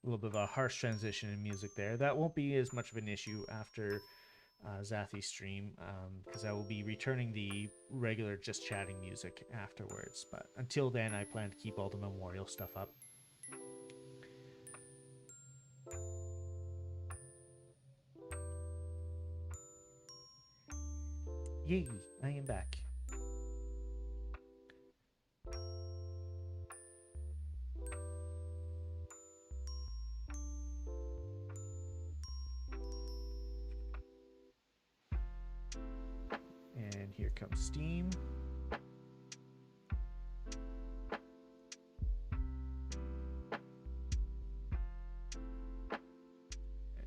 little bit of a harsh transition in music there. That won't be as much of an issue after Zathy's stream, because I will be returning the regular just chatting music afterwards. But until then, I plan to keep all the memorial stuff up. Yay, I am back. And here comes Steam.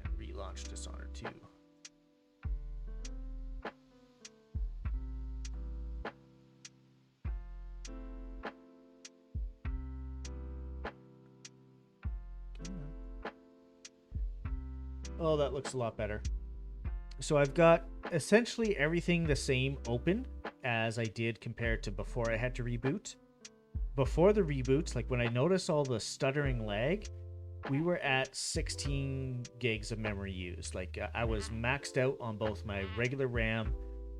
And relaunch Dishonored 2. Oh, that looks a lot better. So I've got essentially everything the same open as I did compared to before I had to reboot. Before the reboots, like when I noticed all the stuttering lag, we were at 16 gigs of memory used. Like I was maxed out on both my regular RAM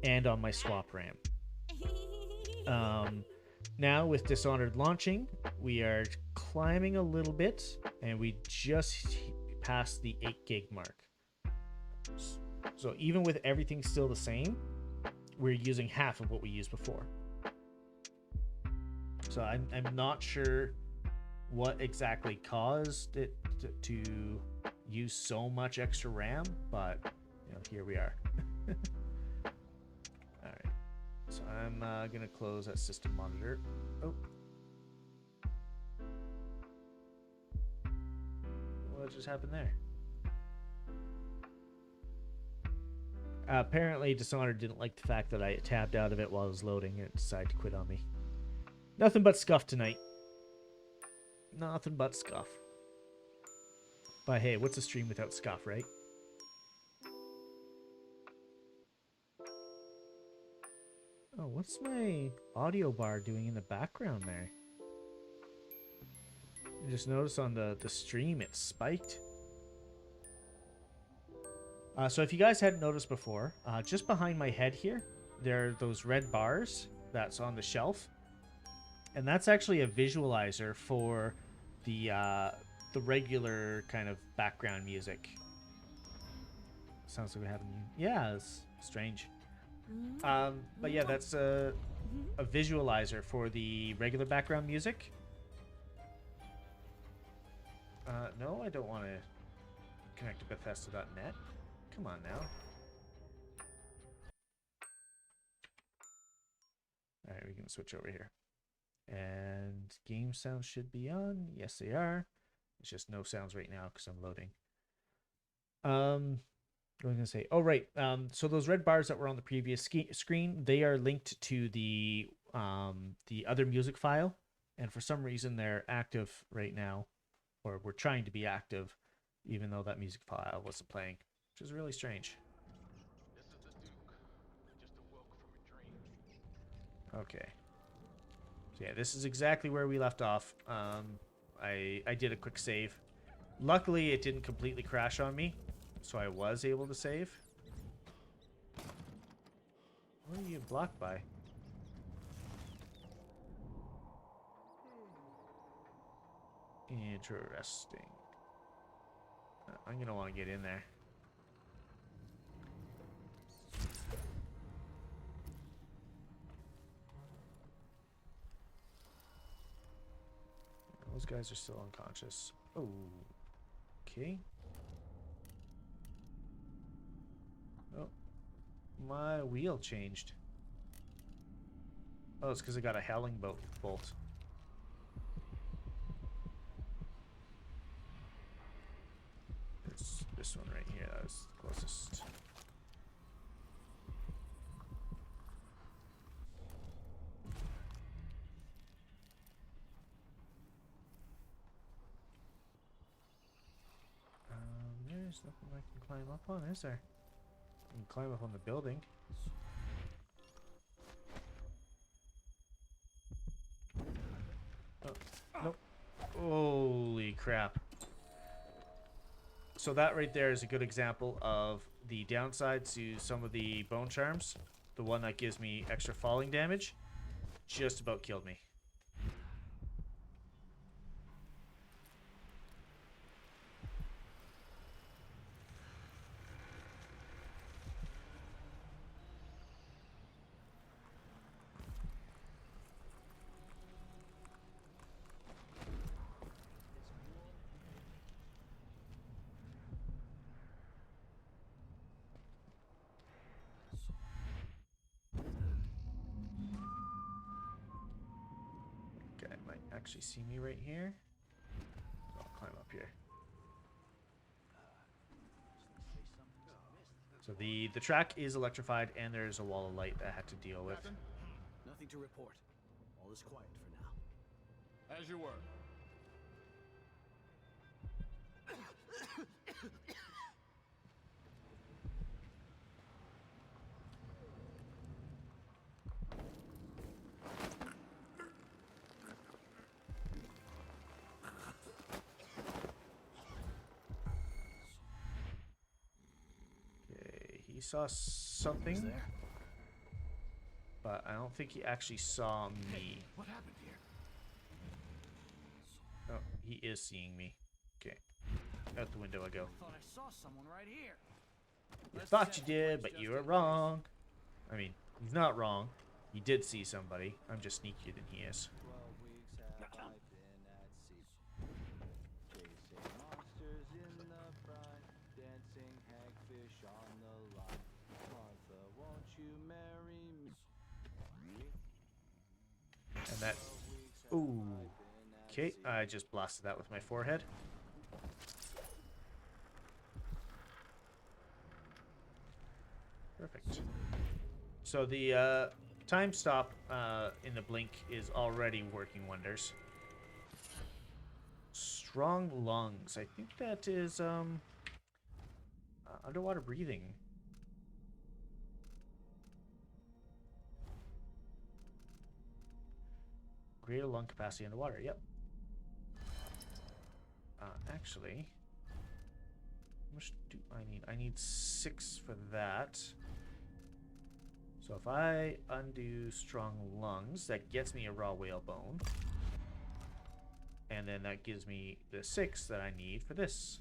and on my swap RAM. Now with Dishonored launching, we are climbing a little bit, and we just passed the 8 gig mark. So even with everything still the same, we're using half of what we used before. So I'm not sure what exactly caused it to use so much extra RAM, but you know, here we are. All right, so I'm gonna close that system monitor. Oh, what just happened there? Apparently Dishonored didn't like the fact that I tabbed out of it while I was loading and decided to quit on me. Nothing but scuff tonight. Nothing but scuff. But hey, what's a stream without scuff, right? Oh, what's my audio bar doing in the background there? I just noticed on the stream it spiked. So if you guys hadn't noticed before, just behind my head here, there are those red bars that's on the shelf. And that's actually a visualizer for the regular kind of background music. Sounds like we have... Yeah, it's strange. But yeah, that's a visualizer for the regular background music. No, I don't want to connect to Bethesda.net. Come on now. Alright, we can switch over here. And game sounds should be on. Yes, they are. It's just no sounds right now because I'm loading. What was I going to say? Oh, right. So those red bars that were on the previous screen, they are linked to the other music file. And for some reason, they're active right now. Or we're trying to be active, even though that music file wasn't playing. Which is really strange. This is the Duke. I just awoke from a dream. Okay. So yeah, this is exactly where we left off. I did a quick save. Luckily, it didn't completely crash on me, so I was able to save. What are you blocked by? Interesting. I'm gonna want to get in there. Those guys are still unconscious. Oh, okay. Oh, my wheel changed. Oh, it's because I got a howling bolt. It's this one right here. That was the closest. There's nothing I can climb up on, is there? I can climb up on the building. Oh, nope. Holy crap. So that right there is a good example of the downside to some of the bone charms. The one that gives me extra falling damage just about killed me. Okay, might actually see me right here. So I'll climb up here. So the track is electrified, and there's a wall of light that I had to deal with. Captain? Nothing to report. All is quiet for now. As you were. Okay, he saw something, There. but I don't think he actually saw me. What happened here? Oh, he is seeing me. Okay, out the window I go. I thought I saw someone right here. You thought you did, but you were wrong. I mean, he's not wrong. He did see somebody. I'm just sneakier than he is. 12 weeks have I been at sea, chasing monsters in the brine, dancing hagfish on the line. Martha, won't you marry me? And that... Ooh. Okay, I just blasted that with my forehead. Perfect. So the time stop in the blink is already working wonders. Strong lungs. I think that is underwater breathing. Greater lung capacity underwater. Yep. Actually, how much do I need? I need 6 for that. So if I undo strong lungs, that gets me a raw whale bone. And then that gives me the 6 that I need for this.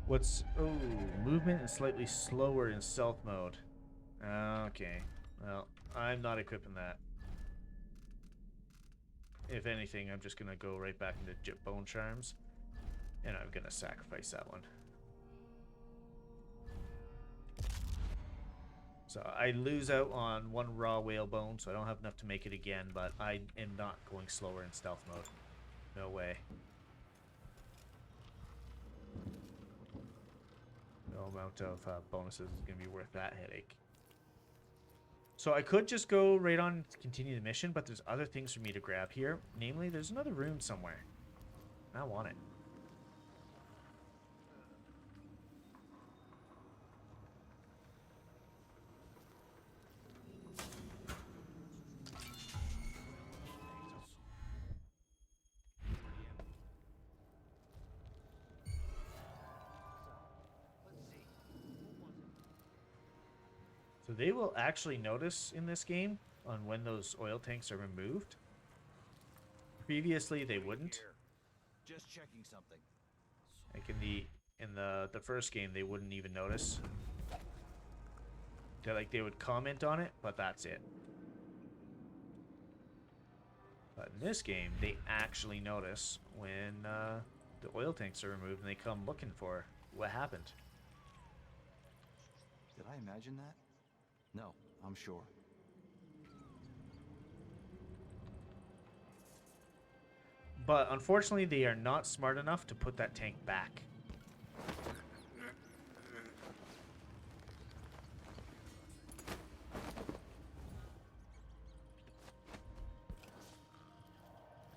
What's... Oh, movement is slightly slower in stealth mode. Okay. Well, I'm not equipping that. If anything, I'm just going to go right back into bone charms. And I'm going to sacrifice that one. So I lose out on 1 raw whale bone, so I don't have enough to make it again, but I am not going slower in stealth mode. No way. No amount of bonuses is going to be worth that headache. So I could just go right on to continue the mission, but there's other things for me to grab here. Namely, there's another rune somewhere. I want it. So they will actually notice in this game on when those oil tanks are removed. Previously, they wouldn't. Just checking something. Like in the first game, they wouldn't even notice. They would comment on it, but that's it. But in this game, they actually notice when the oil tanks are removed and they come looking for what happened. Did I imagine that? No, I'm sure. But unfortunately, they are not smart enough to put that tank back.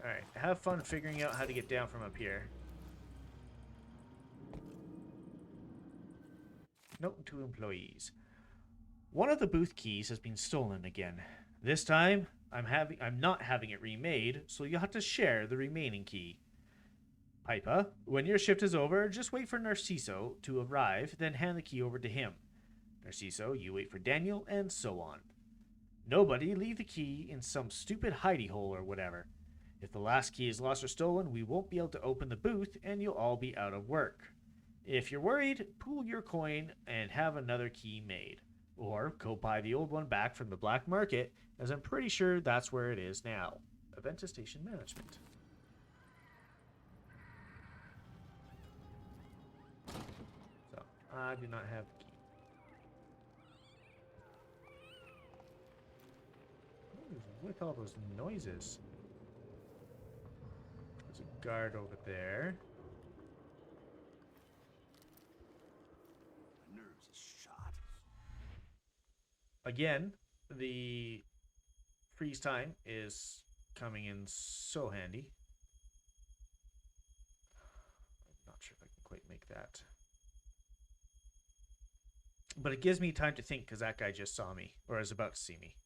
Alright, have fun figuring out how to get down from up here. Note to employees. One of the booth keys has been stolen again. This time, I'm not having it remade, so you'll have to share the remaining key. Pipa, when your shift is over, just wait for Narciso to arrive, then hand the key over to him. Narciso, you wait for Daniel, and so on. Nobody leave the key in some stupid hidey hole or whatever. If the last key is lost or stolen, we won't be able to open the booth, and you'll all be out of work. If you're worried, pool your coin and have another key made. Or go buy the old one back from the black market, as I'm pretty sure that's where it is now. Aventus Station Management. So, I do not have the key. What is with all those noises? There's a guard over there. My nerves are shot. Again, the freeze time is coming in so handy. I'm not sure if I can quite make that. But it gives me time to think because that guy just saw me, or is about to see me.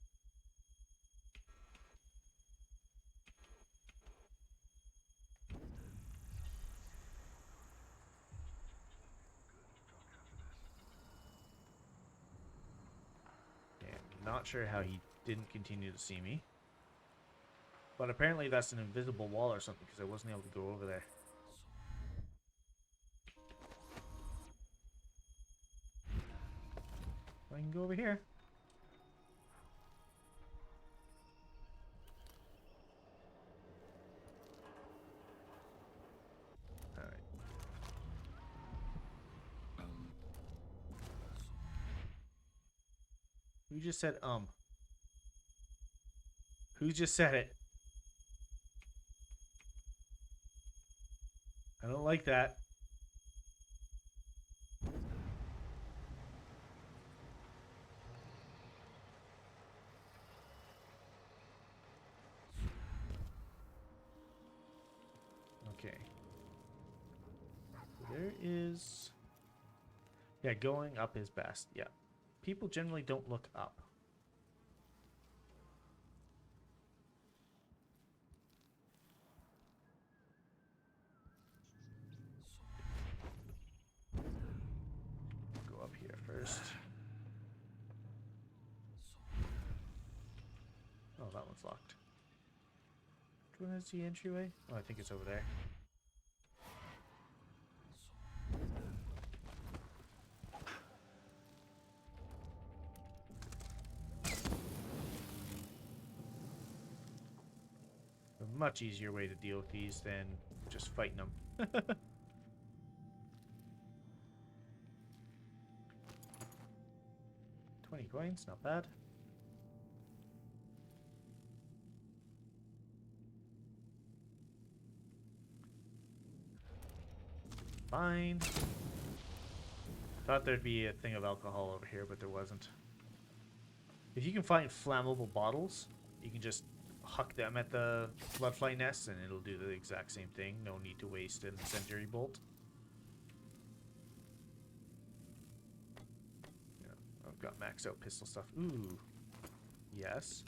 Not sure how he didn't continue to see me. But apparently that's an invisible wall or something because I wasn't able to go over there. I can go over here. Alright. Who just said Who just said it? I don't like that. Okay. There is... Yeah, going up is best. Yeah. People generally don't look up. Go up here first. Oh, that one's locked. Which one is the entryway? Oh, I think it's over there. A much easier way to deal with these than just fighting them. 20 coins, not bad. Fine. Thought there'd be a thing of alcohol over here, but there wasn't. If you can find flammable bottles, you can just huck them at the bloodfly nests and it'll do the exact same thing. No need to waste an incendiary bolt. Yeah, I've got maxed out pistol stuff. Ooh. Yes.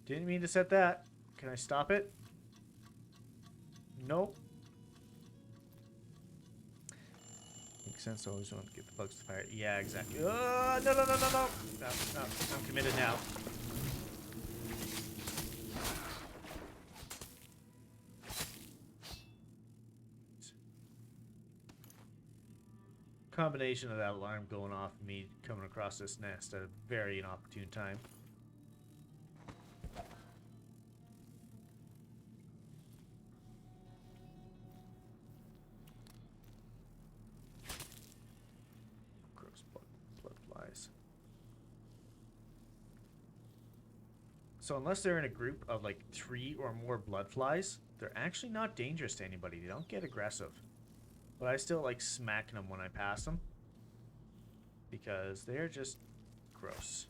Didn't mean to set that. Can I stop it? Nope. Makes sense. I always want to get the bugs to fire. Yeah, exactly. Oh, no, no, no, no, no. No, no. I'm committed now. Combination of that alarm going off and me coming across this nest at a very inopportune time. Gross blood flies. So unless they're in a group of like 3 or more blood flies, they're actually not dangerous to anybody. They don't get aggressive. But I still like smacking them when I pass them. Because they're just gross.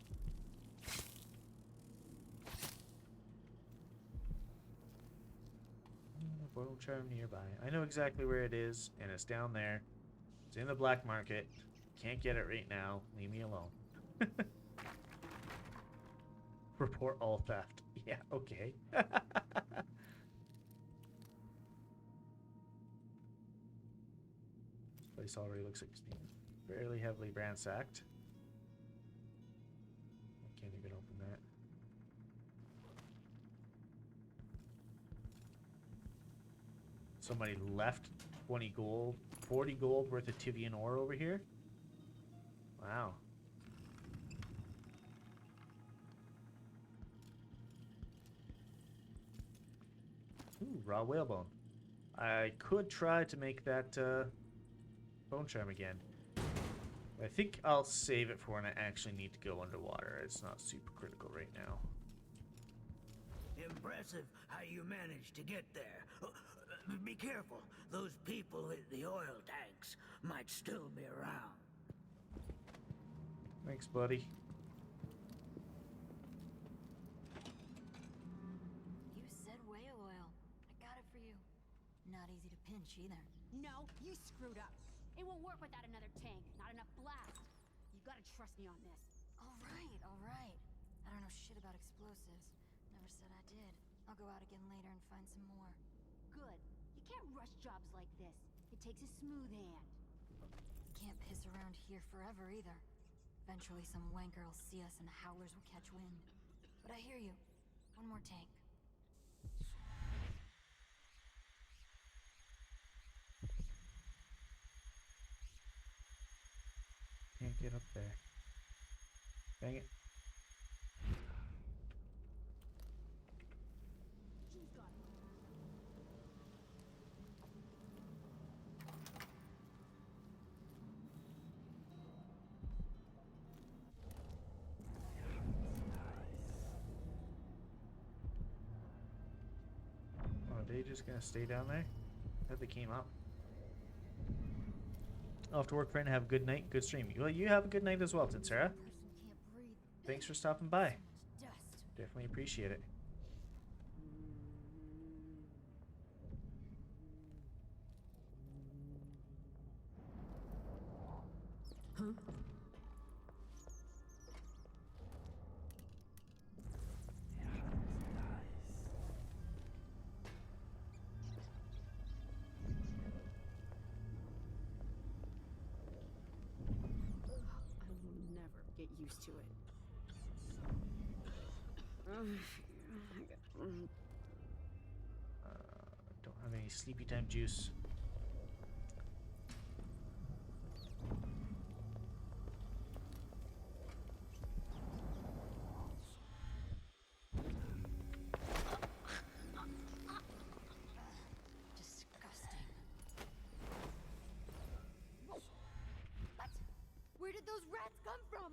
bone charm nearby. I know exactly where it is, and it's down there. It's in the black market. Can't get it right now. Leave me alone. Report all theft. Yeah, okay. This place already looks like it's being fairly heavily ransacked. I can't even open that. Somebody left 20 gold, 40 gold worth of Tivian ore over here. Wow. Ooh, raw whalebone. I could try to make that bone charm again. I think I'll save it for when I actually need to go underwater. It's not super critical right now. Impressive how you managed to get there. Be careful. Those people in the oil tanks might still be around. Thanks, buddy. You said whale oil. I got it for you. Not easy to pinch either. No, you screwed up. It won't work without another tank. Not enough blast. You gotta trust me on this. All right, all right. I don't know shit about explosives. Never said I did. I'll go out again later and find some more. Good. You can't rush jobs like this. It takes a smooth hand. Can't piss around here forever either. Eventually some wanker will see us and the howlers will catch wind. But I hear you. One more tank. Can't get up there. Dang it. She's got it. Oh, are they just gonna stay down there? I thought they came up. Off to work, friend. Have a good night. Good stream. Well, you have a good night as well, Tinsara. Person can't breathe. Thanks for stopping by. So much dust. Definitely appreciate it. I will never get used to it. Don't have any sleepy time juice. Disgusting. What? Where did those rats come from?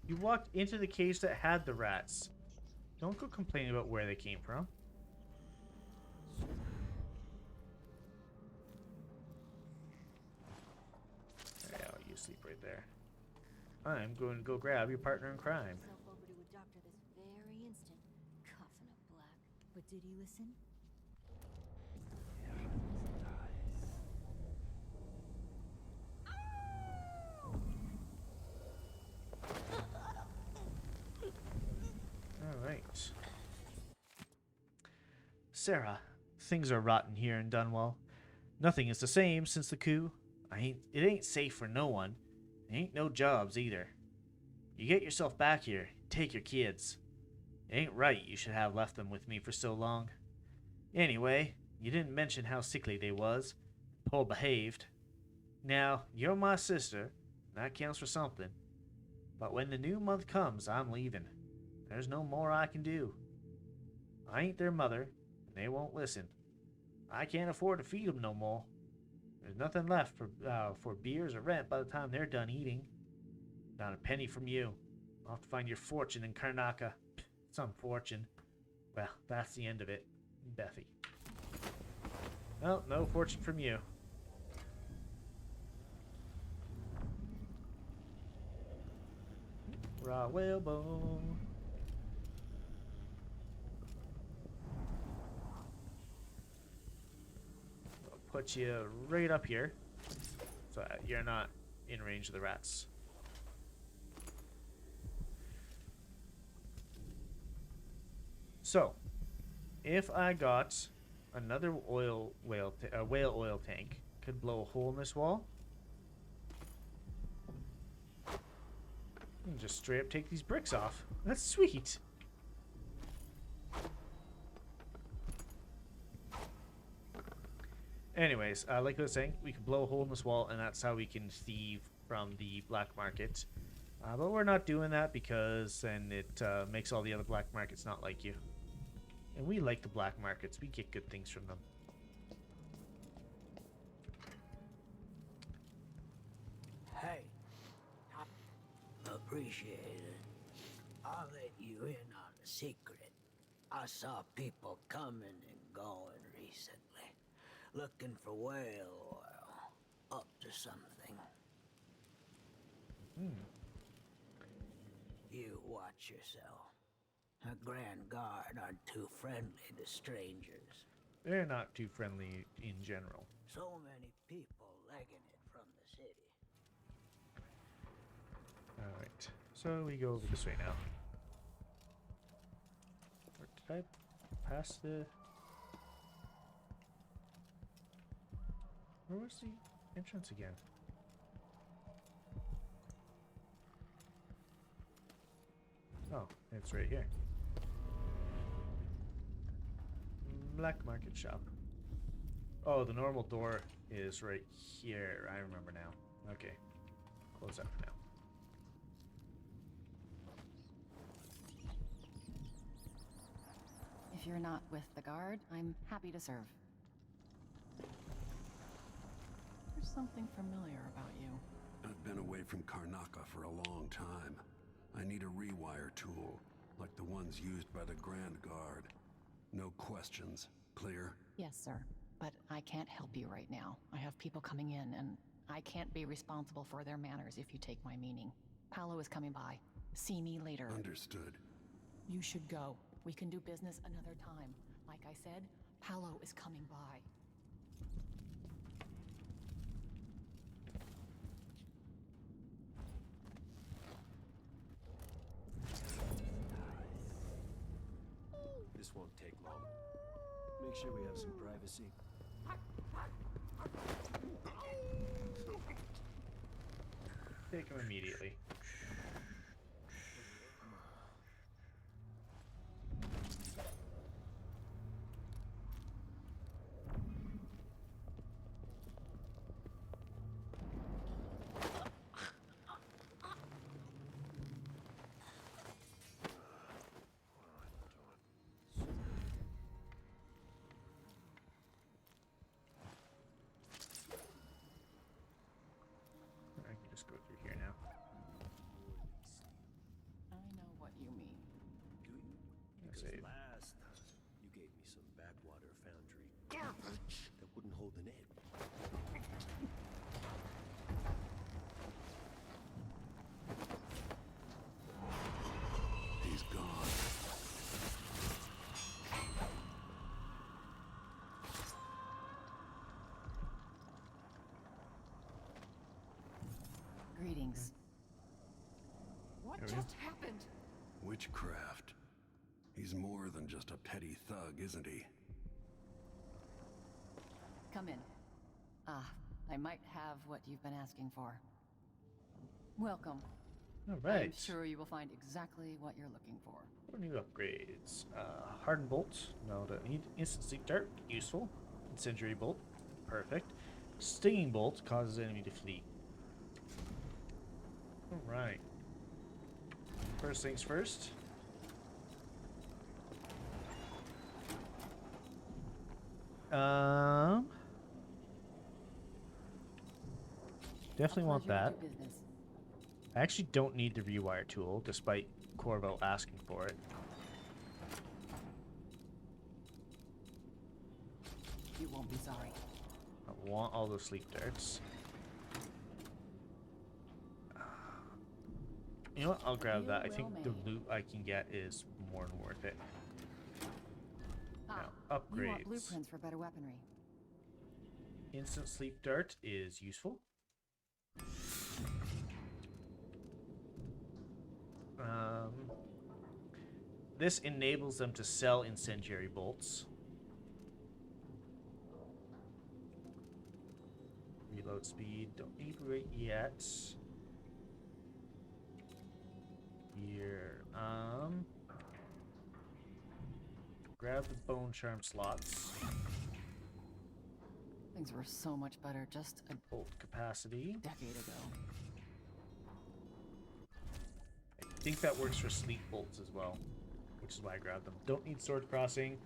You walked into the cage that had the rats. Don't go complaining about where they came from. Yeah, you sleep right there. I'm going to go grab your partner in crime. Myself over to a doctor this very instant. Coughing up black. But did he listen? Alright. Sarah, things are rotten here in Dunwall. Nothing is the same since the coup. It ain't safe for no one. Ain't no jobs either. You get yourself back here, take your kids. It ain't right you should have left them with me for so long. Anyway, you didn't mention how sickly they was. Poor behaved. Now, you're my sister, and that counts for something. But when the new month comes, I'm leaving. There's no more I can do. I ain't their mother, and they won't listen. I can't afford to feed them no more. There's nothing left for beers or rent by the time they're done eating. Not a penny from you. I'll have to find your fortune in Karnaka. Some fortune. Well, that's the end of it. Bethy. Well, no fortune from you. Raw whalebone. put you right up here so that you're not in range of the rats. So, if I got another whale oil tank, could blow a hole in this wall, and just straight up take these bricks off. That's sweet. Anyways, like I was saying, we can blow a hole in this wall, and that's how we can thieve from the black market. But we're not doing that because then it makes all the other black markets not like you. And we like the black markets. We get good things from them. Hey, appreciate it. I'll let you in on a secret. I saw people coming and going recently, looking for whale oil, up to something. You watch yourself. A Grand Guard aren't too friendly to strangers. They're not too friendly in general. So many people legging it from the city. Alright, so we go over this way now. Or did I pass the... Where was the entrance again? Oh, it's right here. Black market shop. Oh, the normal door is right here. I remember now. Okay. Close that for now. If you're not with the guard, I'm happy to serve. There's something familiar about you. I've been away from Karnaka for a long time. I need a rewire tool, like the ones used by the Grand Guard. No questions. Clear? Yes, sir. But I can't help you right now. I have people coming in, and I can't be responsible for their manners if you take my meaning. Paolo is coming by. See me later. Understood. You should go. We can do business another time. Like I said, Paolo is coming by. This won't take long. Make sure we have some privacy. Take him immediately. I can just go through here now. I know what you mean. Do you? Yes, Because Abe. last time you gave me some backwater foundry garbage that wouldn't hold an egg. He's gone. Greetings. What There we go. just happened? Witchcraft. He's more than just a petty thug, isn't he? Come in. I might have what you've been asking for. Welcome. All I'm right. sure you will find exactly what you're looking for. What new upgrades? Hardened bolt. No, don't need. Instant sleep dart. Useful. Incendiary bolt. Perfect. Stinging bolt causes enemy to flee. All right. First things first. Definitely want Pleasure to that. do business. I actually don't need the rewire tool, despite Corvo asking for it. You won't be sorry. I want all those sleep darts. You know what? I'll grab that. I You think will the make. loot I can get is more than worth it. Ah, Now, you want upgrades. blueprints for better weaponry. Instant sleep dart is useful. This enables them to sell incendiary bolts. Reload speed, don't need right yet. Here, grab the bone charm slots. Things were so much better just a Bolt capacity. decade ago. I think that works for sleep bolts as well, which is why I grabbed them. Don't need sword crossing.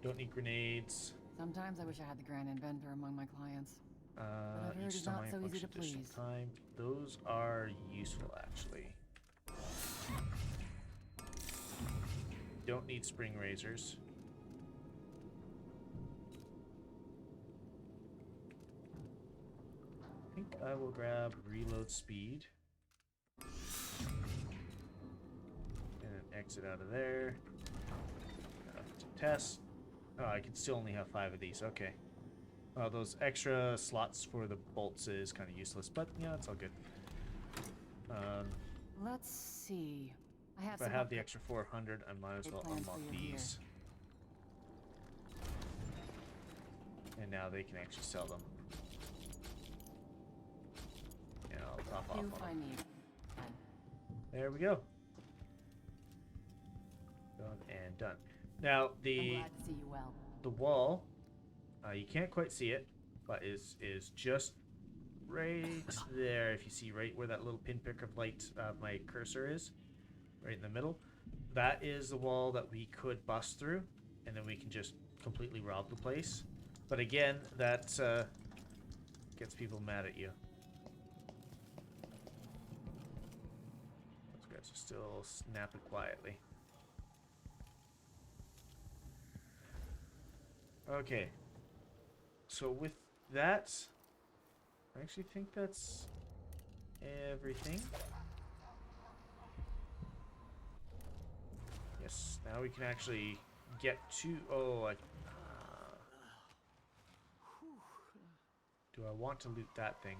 Don't need grenades. Sometimes I wish I had the grand inventor among my clients. But I've heard Each it's not so easy function to additional please. time. Those are useful, actually. Don't need spring razors. I think I will grab reload speed. And then exit out of there. To test. Oh, I can still only have 5 of these. Okay. Well, those extra slots for the bolts is kind of useless, but yeah, it's all good. Let's see. I have If I have the extra 400, I might as Great well plans for unlock you here. these. And now they can actually sell them. Yeah, I'll top off You on them. find me. There we go. Done and done. Now, I'm glad to see you well. the wall, you can't quite see it, but is just right there. If you see right where that little pinprick of light my cursor is, right in the middle, that is the wall that we could bust through, and then we can just completely rob the place. But again, that gets people mad at you. Those guys are still snapping quietly. Okay. So with that, I actually think that's everything. Yes, now we can actually get to... Oh, do I want to loot that thing?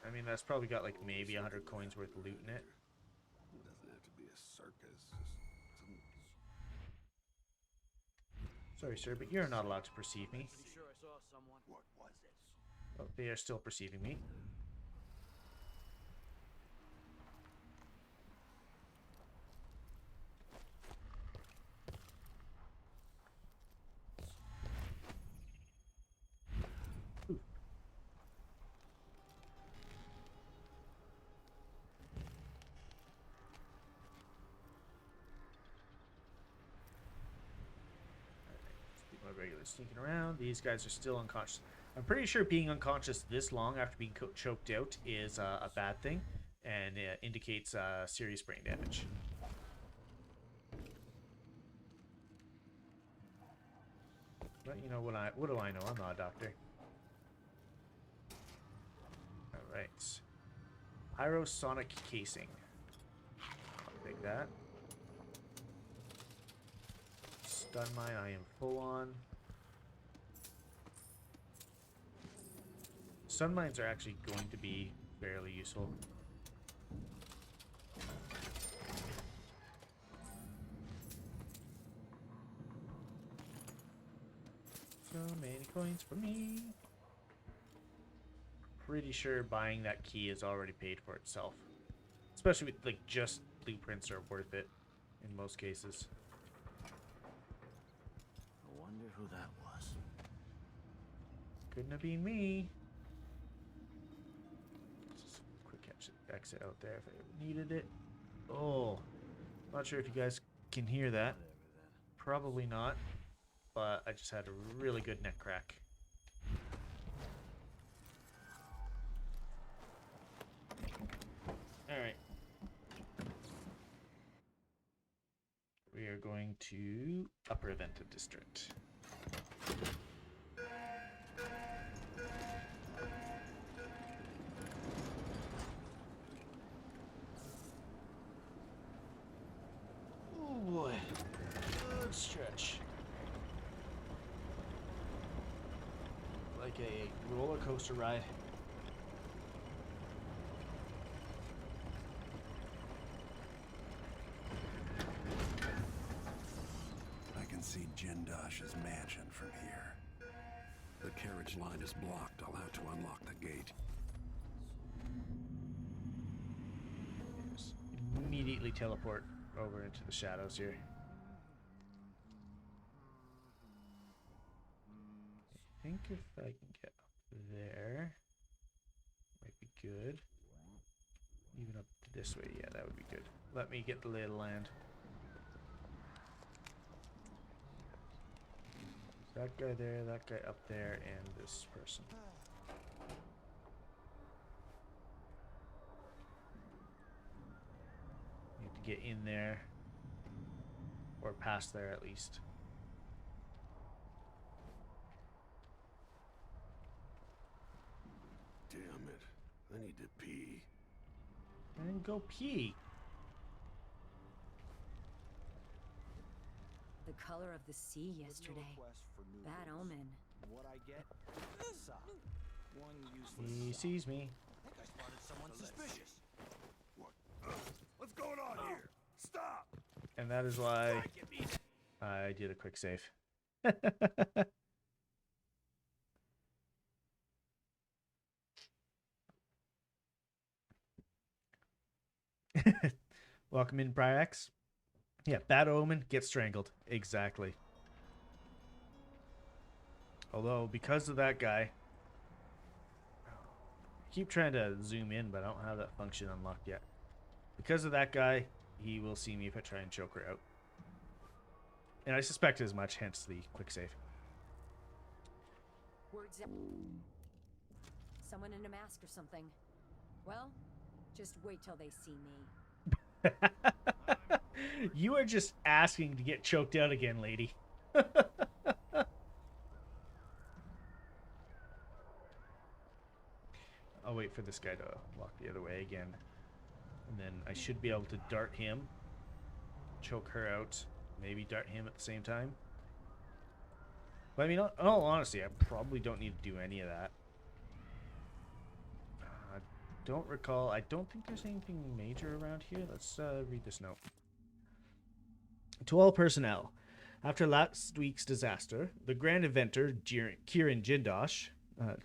I mean, that's probably got like maybe 100 coins worth of loot in it. It doesn't have to be a circus. Sorry, sir, but you're not allowed to perceive me. Pretty sure I saw someone. What was it? Oh, they are still perceiving me. Ooh. My regular sneaking around. These guys are still unconscious. I'm pretty sure being unconscious this long after being choked out is a bad thing, and indicates serious brain damage. But you know what do I know? I'm not a doctor. All right. Pyrosonic casing. I'll take that. Stun mine, I am full on. Stun mines are actually going to be fairly useful. So many coins for me. Pretty sure buying that key is already paid for itself. Especially with like just blueprints are worth it in most cases. I wonder who that was. Couldn't have been me. Just a quick exit out there if I ever needed it. Oh, not sure if you guys can hear that. Probably not, but I just had a really good neck crack. Alright. We are going to Upper Evented District. Oh boy. Good stretch. Like like a roller coaster ride. I can see Jindosh's mansion from here. The carriage line is blocked. I'll have to unlock the gate. Just immediately teleport over into the shadows here. I think if I can get up there, might be good. Even up this way, yeah, that would be good. Let me get the lay of the land. That guy there, that guy up there, and this person. Need to get in there. Or past there at least. Damn it. I need to pee. And go pee. The color of the sea yesterday. Bad omen. What I get? Sock. One useless He sock. sees me. I think I spotted someone suspicious. What? What's going on here? Stop! And that is why I did a quick save. Welcome in, Bryax. Yeah, bad omen, get strangled. Exactly. Although, because of that guy, I keep trying to zoom in, but I don't have that function unlocked yet. Because of that guy, he will see me if I try and choke her out. And I suspect as much, hence the quick save. Words out. Someone in a mask or something. Well, just wait till they see me. You are just asking to get choked out again, lady. I'll wait for this guy to walk the other way again. And then I should be able to dart him, choke her out, maybe dart him at the same time. But I mean, in all honesty, I probably don't need to do any of that. I don't recall. I don't think there's anything major around here. Let's read this note. To all personnel, after last week's disaster, the grand inventor, Kieran Jindosh,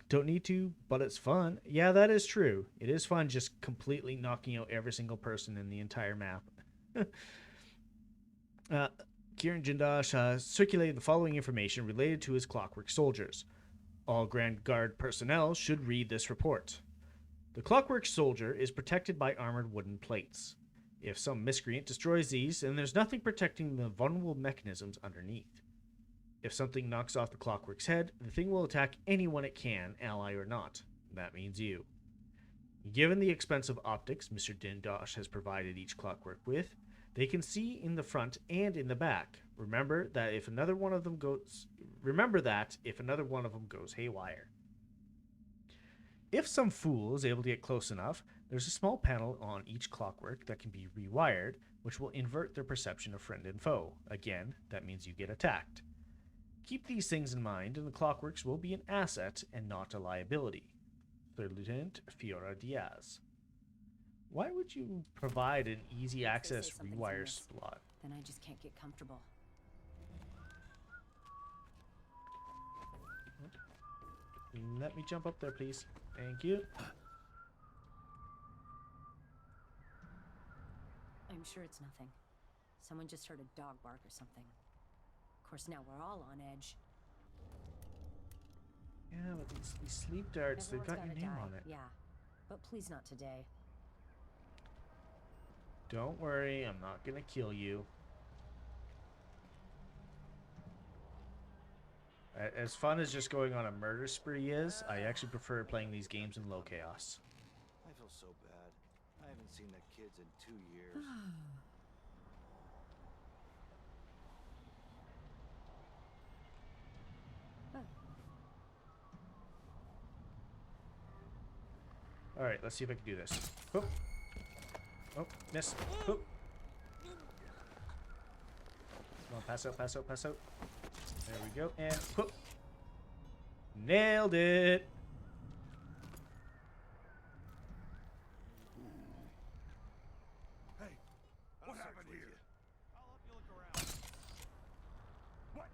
don't need to, but it's fun. Yeah, that is true. It is fun just completely knocking out every single person in the entire map. Kieran Jindosh circulated the following information related to his Clockwork soldiers. All Grand Guard personnel should read this report. The Clockwork soldier is protected by armored wooden plates. If some miscreant destroys these, then there's nothing protecting the vulnerable mechanisms underneath. If something knocks off the Clockwork's head, the thing will attack anyone it can, ally or not. That means you. Given the expensive optics Mr. Jindosh has provided each Clockwork with, they can see in the front and in the back. Remember that if another one of them goes haywire. If some fool is able to get close enough, there's a small panel on each Clockwork that can be rewired, which will invert their perception of friend and foe. Again, that means you get attacked. Keep these things in mind, and the Clockworks will be an asset and not a liability. Third Lieutenant Fiora Diaz. Why would you provide an easy access rewire slot? Then I just can't get comfortable. Let me jump up there, please. Thank you. I'm sure it's nothing. Someone just heard a dog bark or something. Of course, now we're all on edge. Yeah, but these sleep darts, they've got your Everyone's name gotta on die. it. Yeah, but please not today. Don't worry, I'm not gonna kill you. As fun as just going on a murder spree is, I actually prefer playing these games in low chaos. I feel so bad. I haven't seen the kids in 2 years. Alright, let's see if I can do this. Whoop. Oh, miss. Whoop. Come on, pass out, pass out, pass out. There we go. And whoop. Nailed it. Hey, what happened here? I'll help you look around. What?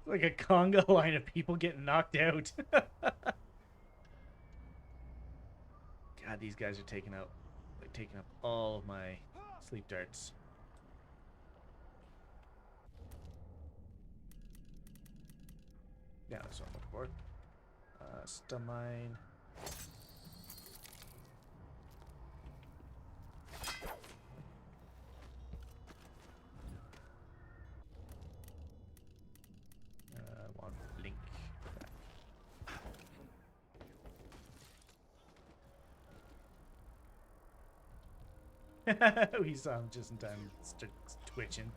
Like a conga line of people getting knocked out. God, these guys are taking up all of my sleep darts. Yeah, that's what I'm looking for. Stun mine. One link. We saw him just in time. Starts twitching.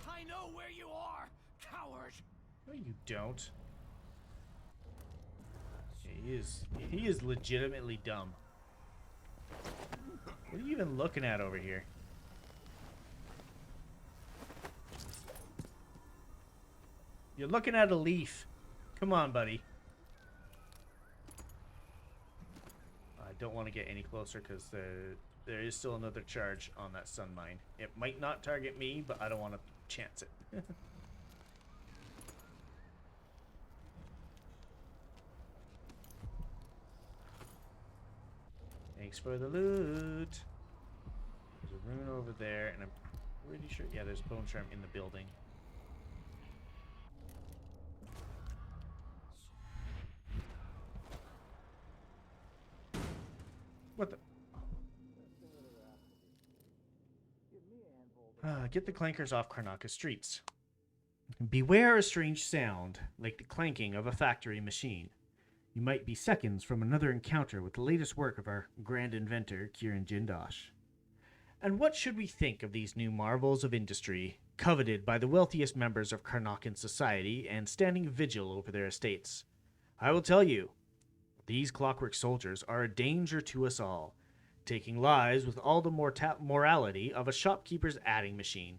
I know where you are, coward! No, you don't. He is legitimately dumb. What are you even looking at over here? You're looking at a leaf. Come on, buddy. I don't want to get any closer because there is still another charge on that sun mine. It might not target me, but I don't want to chance it. Thanks for the loot. There's a rune over there, and I'm pretty sure... Yeah, there's bone charm in the building. What the... Get the clankers off Karnaka streets. Beware a strange sound, like the clanking of a factory machine. You might be seconds from another encounter with the latest work of our grand inventor, Kiran Jindosh. And what should we think of these new marvels of industry, coveted by the wealthiest members of Karnakan society and standing vigil over their estates? I will tell you, these clockwork soldiers are a danger to us all, taking lives with all the morality of a shopkeeper's adding machine.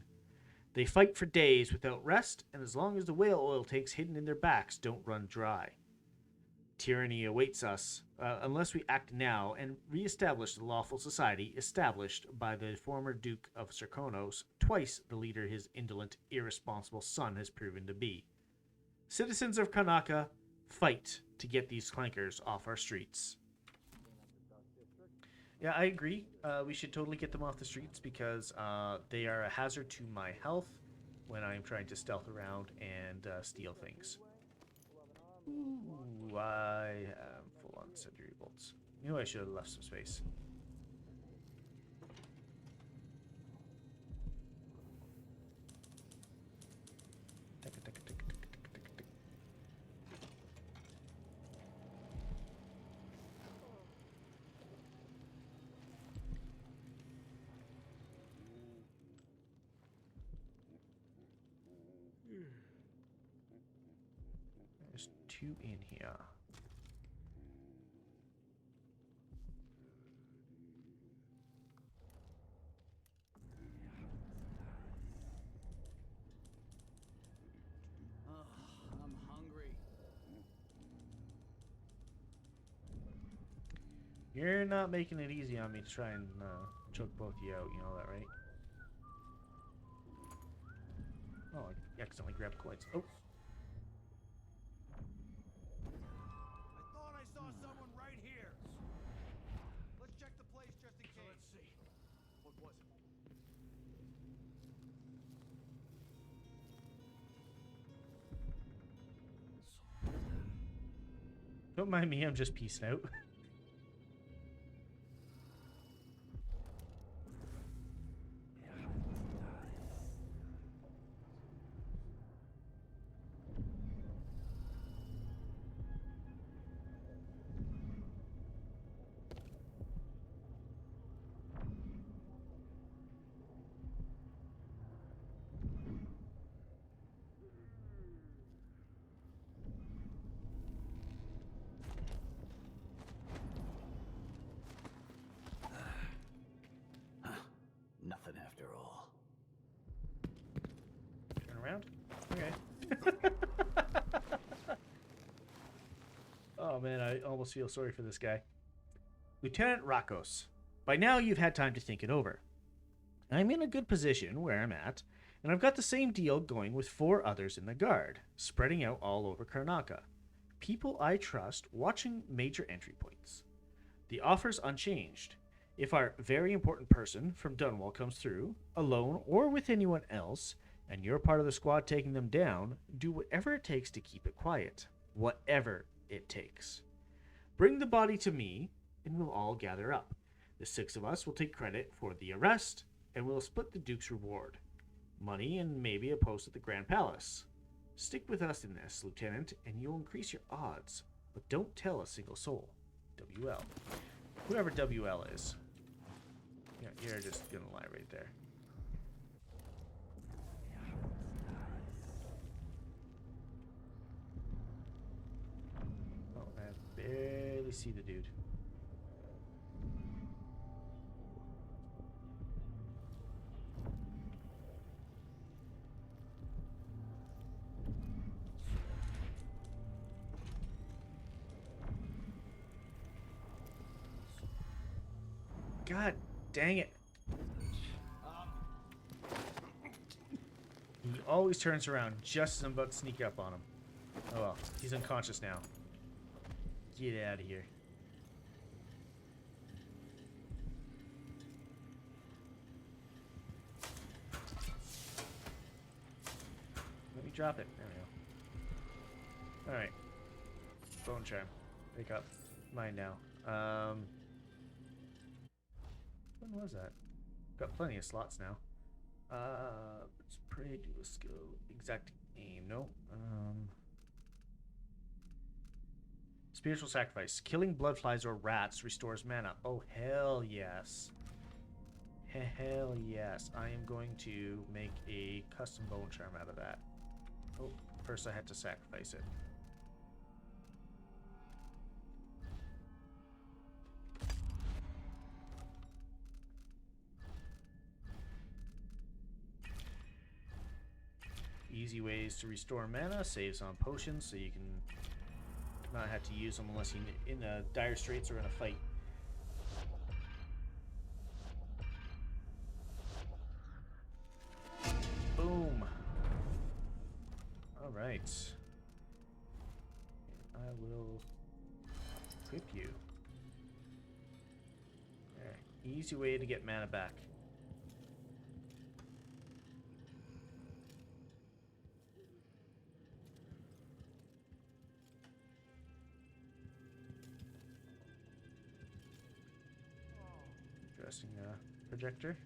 They fight for days without rest, and as long as the whale oil tanks hidden in their backs don't run dry. Tyranny awaits us unless we act now and re-establish the lawful society established by the former Duke of Serkonos, twice the leader his indolent, irresponsible son has proven to be. Citizens of Karnaka, fight to get these clankers off our streets. Yeah, I agree. We should totally get them off the streets because they are a hazard to my health when I'm trying to stealth around and steal things. Ooh, I am full on century bolts. You know, I should have left some space. There's two in here. I'm hungry. You're not making it easy on me to try and choke both of you out, you know that, right? Oh, I accidentally grabbed coins. Oh. I thought I saw someone right here. Let's check the place just in case. Let's see. What was it? Don't mind me, I'm just peacing out. almost feel sorry for this guy. Lieutenant Rakos, by now you've had time to think it over. I'm in a good position where I'm at, and I've got the same deal going with 4 others in the Guard, spreading out all over Karnaca. People I trust watching major entry points. The offer's unchanged. If our very important person from Dunwall comes through, alone or with anyone else, and you're part of the squad taking them down, do whatever it takes to keep it quiet. Whatever it takes. Bring the body to me, and we'll all gather up. The 6 of us will take credit for the arrest, and we'll split the Duke's reward. Money and maybe a post at the Grand Palace. Stick with us in this, Lieutenant, and you'll increase your odds. But don't tell a single soul. WL. Whoever WL is. Yeah, you're just gonna lie right there. Oh, I barely see the dude. God dang it. He always turns around just as I'm about to sneak up on him. Oh well, he's unconscious now. Get out of here. Let me drop it. There we go. Alright. Bone charm. Wake up. Mine now. When was that? Got plenty of slots now. Let's pray, do a skill. Exact aim. No. Spiritual sacrifice. Killing bloodflies or rats restores mana. Oh, hell yes. Hell yes. I am going to make a custom bone charm out of that. Oh, first I had to sacrifice it. Easy ways to restore mana, saves on potions, so you can not have to use them unless you're in a dire straits or in a fight. Boom. Alright. I will equip you. There. Easy way to get mana back. Addressing a projector.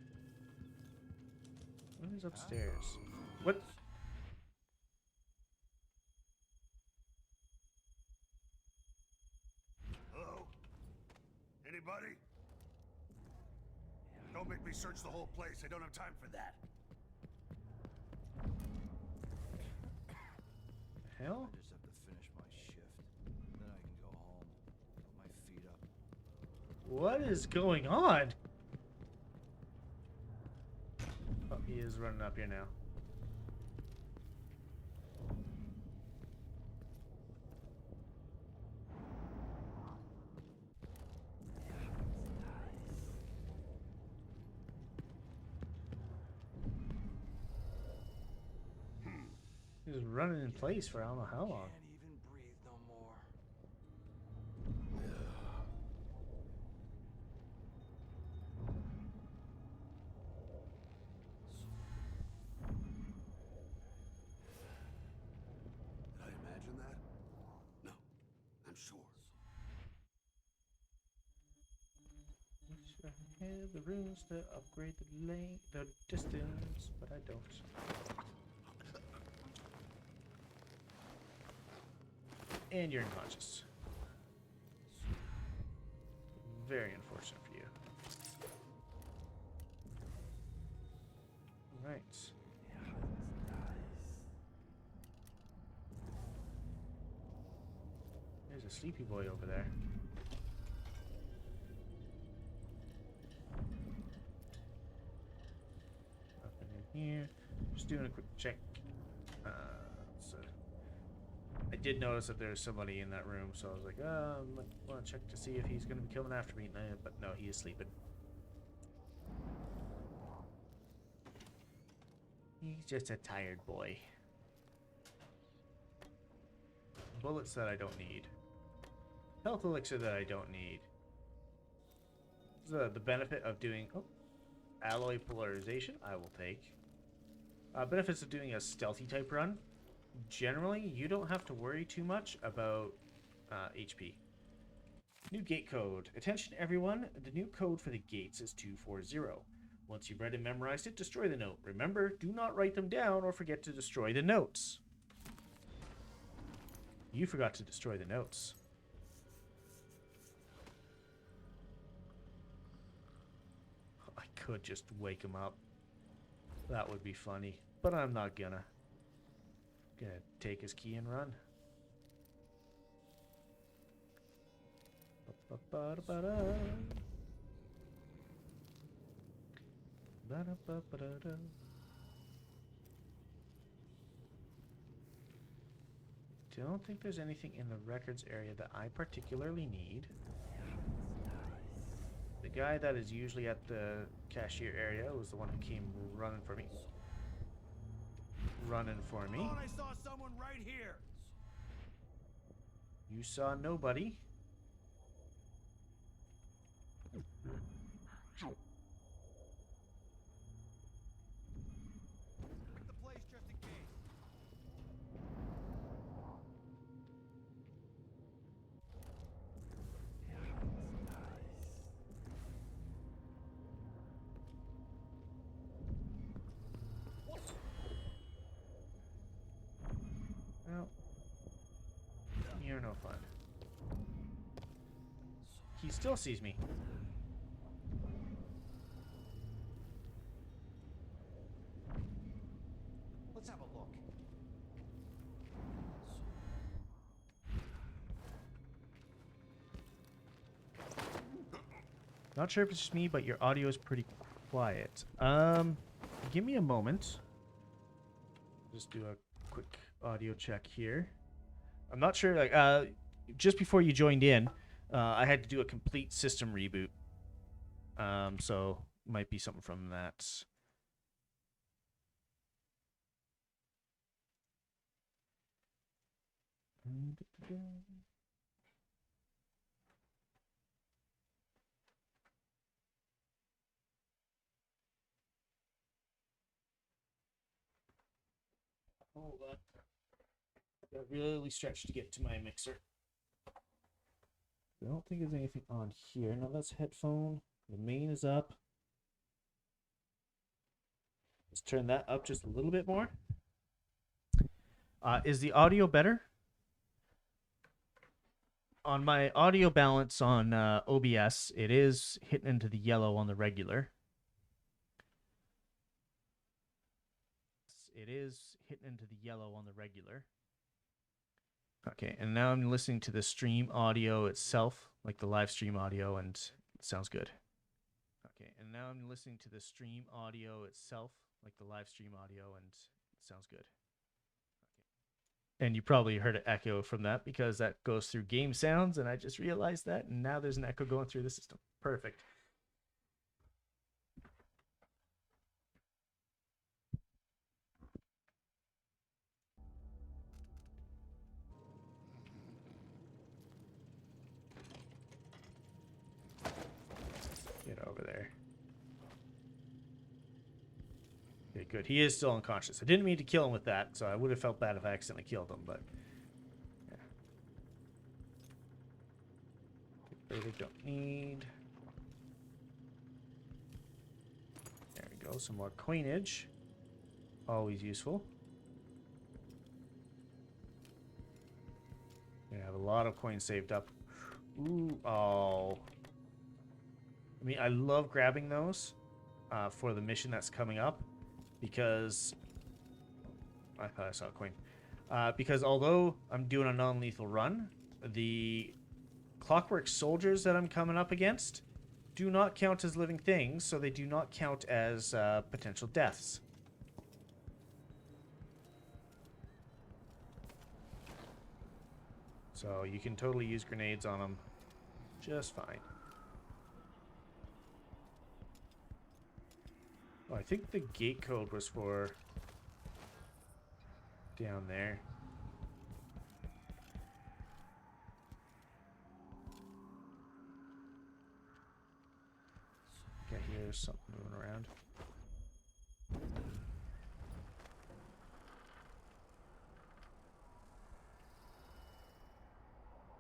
What is upstairs? What? Hello? Anybody? Don't make me search the whole place. I don't have time for that. The hell? I just have to finish my shift. Then I can go home. Put my feet up. What is going on? Oh, he is running up here now. He's running in place for I don't know how long. Can't even breathe no more. Did I imagine that? No, I'm sure. Wish I had the runes to upgrade the lane, the distance, but I don't. And you're unconscious. Very unfortunate for you. Right. There's a sleepy boy over there. Nothing in here. Just doing a quick check. So I did notice that there's somebody in that room, so I was like, I want to check to see if he's going to be coming after me. But no, he is sleeping. He's just a tired boy. Bullets that I don't need. Health elixir that I don't need. The benefit of doing alloy polarization, I will take. Benefits of doing a stealthy type run. Generally, you don't have to worry too much about HP. New gate code. Attention everyone, the new code for the gates is 240. Once you've read and memorized it, destroy the note. Remember, do not write them down or forget to destroy the notes. You forgot to destroy the notes. I could just wake him up. That would be funny, but I'm not gonna. Gonna take his key and run. Don't think there's anything in the records area that I particularly need. The guy that is usually at the cashier area was the one who came running for me. Running for me. I thought I saw someone right here. You saw nobody. Check the place just in case. Well, you're no fun. He still sees me. Let's have a look. Not sure if it's just me, but your audio is pretty quiet. Give me a moment. Just do a quick audio check here. I'm not sure, like, just before you joined in, I had to do a complete system reboot. So might be something from that. Hold on. Got really stretched to get to my mixer. I don't think there's anything on here. No, that's headphone. The main is up. Let's turn that up just a little bit more. Is the audio better? On my audio balance on OBS, it is hitting into the yellow on the regular. It is hitting into the yellow on the regular. Okay, and now I'm listening to the stream audio itself, like the live stream audio, and it sounds good. Okay, and now I'm listening to the stream audio itself, like the live stream audio, and it sounds good. Okay. And you probably heard an echo from that because that goes through game sounds, and I just realized that, and now there's an echo going through the system. Perfect. Get over there. Okay, good. He is still unconscious. I didn't mean to kill him with that, so I would have felt bad if I accidentally killed him, but yeah. Further don't need. There we go. Some more coinage. Always useful. I have a lot of coins saved up. Ooh, oh. I mean, I love grabbing those for the mission that's coming up because I thought I saw a coin. Because although I'm doing a non-lethal run, the Clockwork Soldiers that I'm coming up against do not count as living things, so they do not count as potential deaths. So you can totally use grenades on them just fine. Oh, I think the gate code was for down there. Okay, here's something moving around.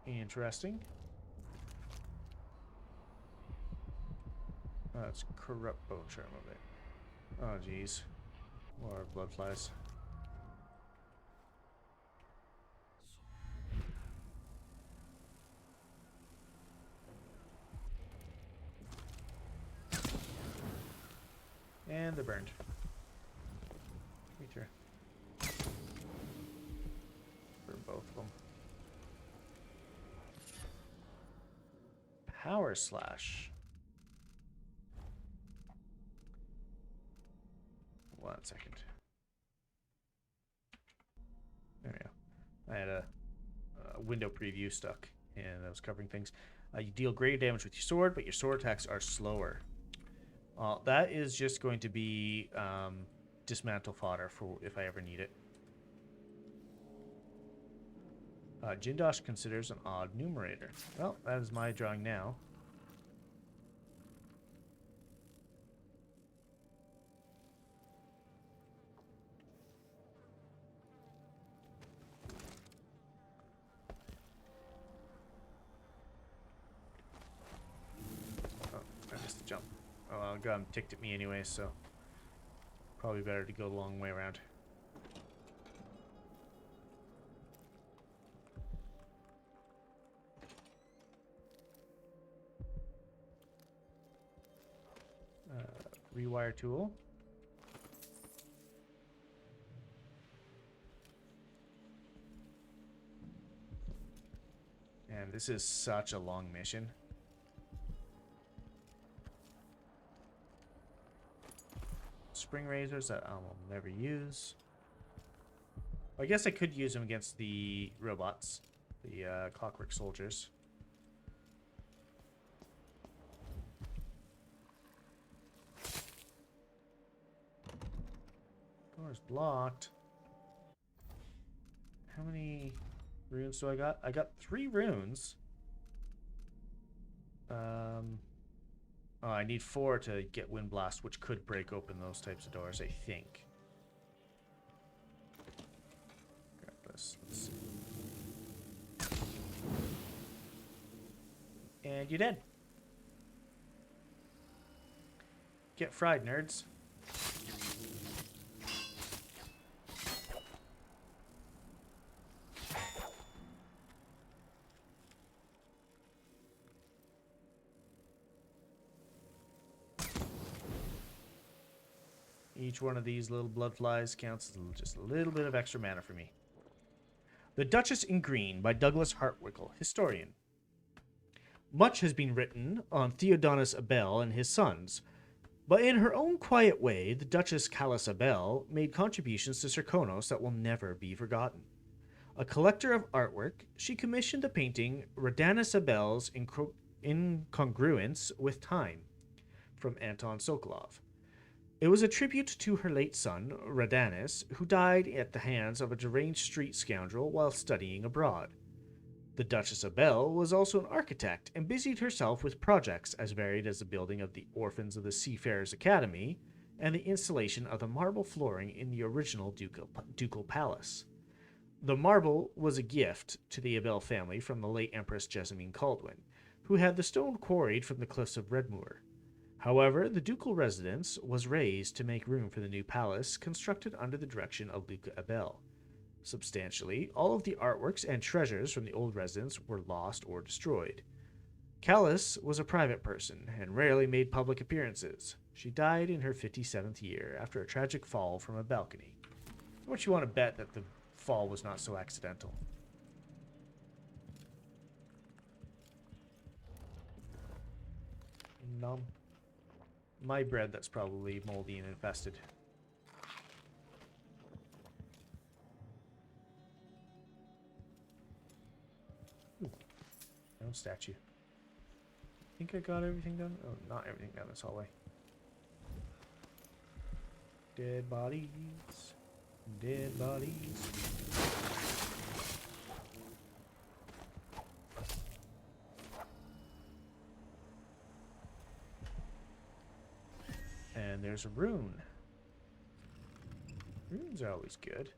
Interesting. Oh, it's corrupt bone charm of it. Oh, jeez. More blood flies. And they're burned. Me too. For both of them. Power slash. 1 second. There we go. I had a window preview stuck and I was covering things. You deal greater damage with your sword, but your sword attacks are slower. That is just going to be dismantle fodder for if I ever need it. Jindosh considers an odd numerator. Well, that is my drawing now. Oh, I missed the jump. Oh, God, ticked at me anyway, so probably better to go the long way around. Rewire tool. And this is such a long mission. Spring razors that I will never use. I guess I could use them against the robots, the clockwork soldiers. Door's blocked. How many runes do I got? I got 3 runes. Oh, I need 4 to get Wind Blast, which could break open those types of doors, I think. Grab this. Let's see. And you're dead. Get fried, nerds. Each one of these little blood flies counts as just a little bit of extra mana for me. The Duchess in Green by Douglas Hartwickle, historian. Much has been written on Theodonis Abel and his sons, but in her own quiet way, the Duchess Callis Abel made contributions to Serkonos that will never be forgotten. A collector of artwork, she commissioned the painting Radanis Abel's Incongruence with Time from Anton Sokolov. It was a tribute to her late son, Radanis, who died at the hands of a deranged street scoundrel while studying abroad. The Duchess Abel was also an architect and busied herself with projects as varied as the building of the Orphans of the Seafarers Academy and the installation of the marble flooring in the original ducal palace. The marble was a gift to the Abel family from the late Empress Jessamine Caldwin, who had the stone quarried from the cliffs of Redmoor. However, the ducal residence was razed to make room for the new palace constructed under the direction of Luca Abel. Substantially, all of the artworks and treasures from the old residence were lost or destroyed. Callis was a private person and rarely made public appearances. She died in her 57th year after a tragic fall from a balcony. How much you want to bet that the fall was not so accidental? Nom. My bread that's probably moldy and infested. statue. I think I got everything done. Oh, not everything down this hallway. Dead bodies. Dead bodies. And there's a rune. Runes are always good.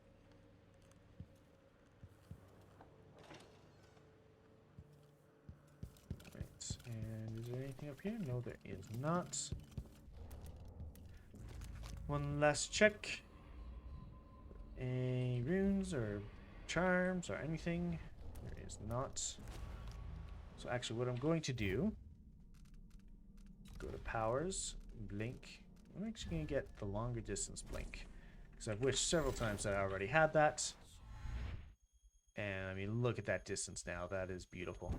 Right, and is there anything up here? No, there is not. One last check. Any runes or charms or anything? There is not. So actually what I'm going to do, go to powers, blink. I'm actually going to get the longer distance blink, because I've wished several times that I already had that. And I mean, look at that distance now. That is beautiful.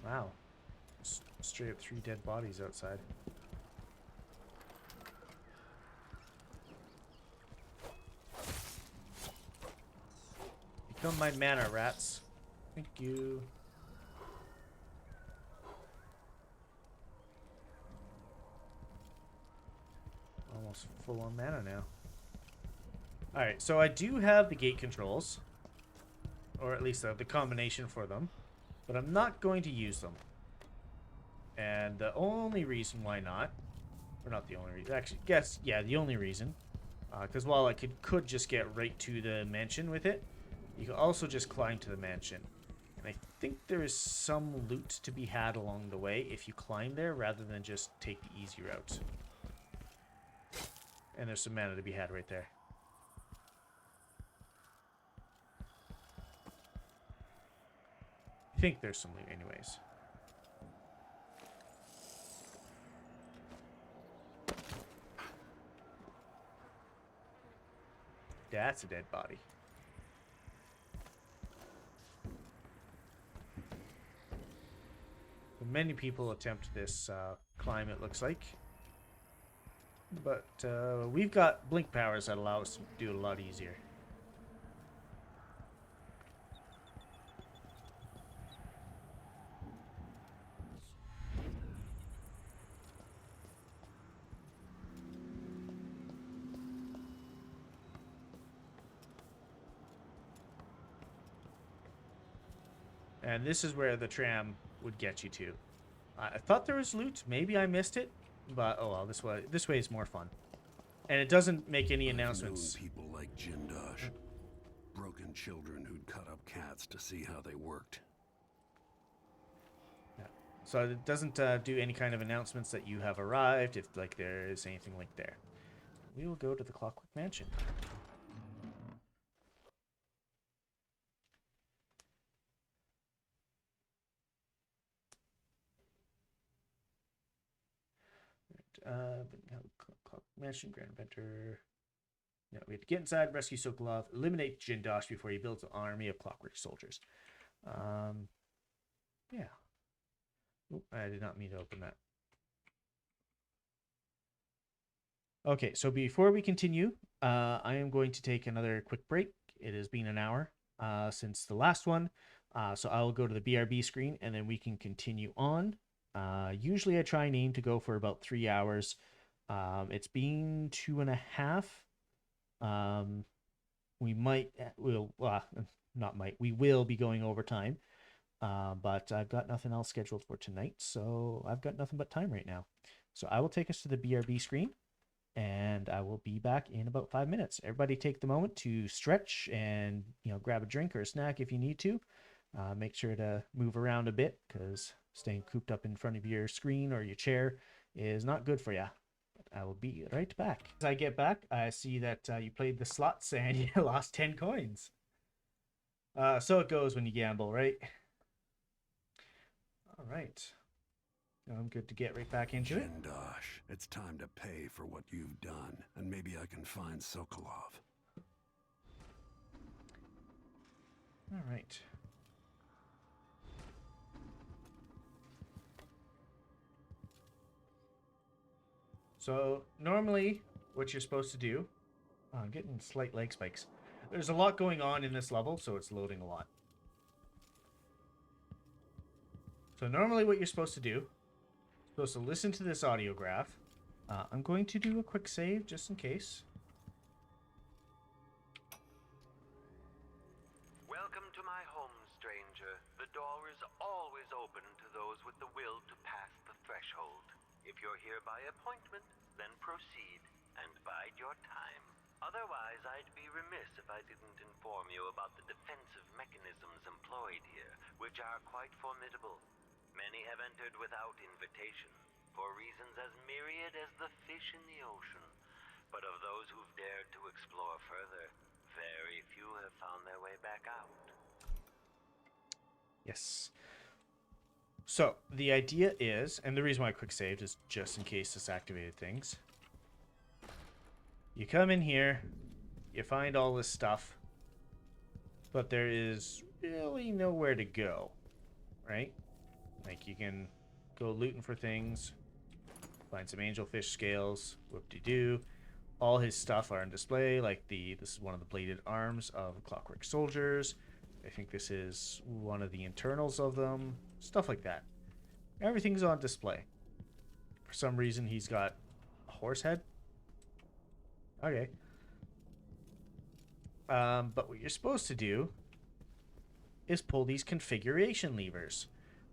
Wow. Straight up 3 dead bodies outside. Become my mana, rats. Thank you. Almost full on mana now. Alright, so I do have the gate controls. Or at least the combination for them. But I'm not going to use them. And the only reason why not, or not the only reason, actually, guess, yeah, the only reason, because while I could just get right to the mansion with it, you can also just climb to the mansion. And I think there is some loot to be had along the way if you climb there rather than just take the easy route. And there's some mana to be had right there. I think there's some loot anyways. That's a dead body. Many people attempt this climb, it looks like. But we've got blink powers that allow us to do it a lot easier. And this is where the tram would get you to. I thought there was loot. Maybe I missed it. But, oh well, this way is more fun. And it doesn't make any announcements. People like Jindosh. Broken children who'd cut up cats to see how they worked. Yeah. So it doesn't do any kind of announcements that you have arrived, if like there is anything like there. We will go to the Clockwork Mansion. Clockwork Mansion, Grand Inventor. No, we have to get inside, rescue Sokolov, eliminate Jindosh before he builds an army of clockwork soldiers. Yeah. Oop, I did not mean to open that. Okay, so before we continue, I am going to take another quick break. It has been an hour since the last one. So I will go to the BRB screen and then we can continue on. Usually I try and aim to go for about 3 hours. It's been 2.5. We will be going overtime. But I've got nothing else scheduled for tonight, so I've got nothing but time right now. So I will take us to the BRB screen, and I will be back in about 5 minutes. Everybody take the moment to stretch and, grab a drink or a snack if you need to. Make sure to move around a bit, because staying cooped up in front of your screen or your chair is not good for you. I will be right back. As I get back, I see that you played the slots and you lost 10 coins. So it goes when you gamble, right? All right. I'm good to get right back into it. Jindosh, it's time to pay for what you've done, and maybe I can find Sokolov. All right. So normally what you're supposed to do... Oh, I'm getting slight leg spikes. There's a lot going on in this level, so it's loading a lot. So normally what you're supposed to do, you're supposed to listen to this audio graph. I'm going to do a quick save just in case. Welcome to my home, stranger. The door is always open to those with the will to pass the threshold. If you're here by appointment, then proceed and bide your time. Otherwise, I'd be remiss if I didn't inform you about the defensive mechanisms employed here, which are quite formidable. Many have entered without invitation, for reasons as myriad as the fish in the ocean. But of those who've dared to explore further, very few have found their way back out. Yes. So, the idea is, and the reason why I quick saved is just in case this activated things. You come in here, you find all this stuff, but there is really nowhere to go, right? Like, you can go looting for things, find some angelfish scales, whoop-de-doo. All his stuff are on display, like this is one of the bladed arms of Clockwork Soldiers. I think this is one of the internals of them, stuff like that. Everything's on display. For some reason, he's got a horse head. Okay. But what you're supposed to do is pull these configuration levers,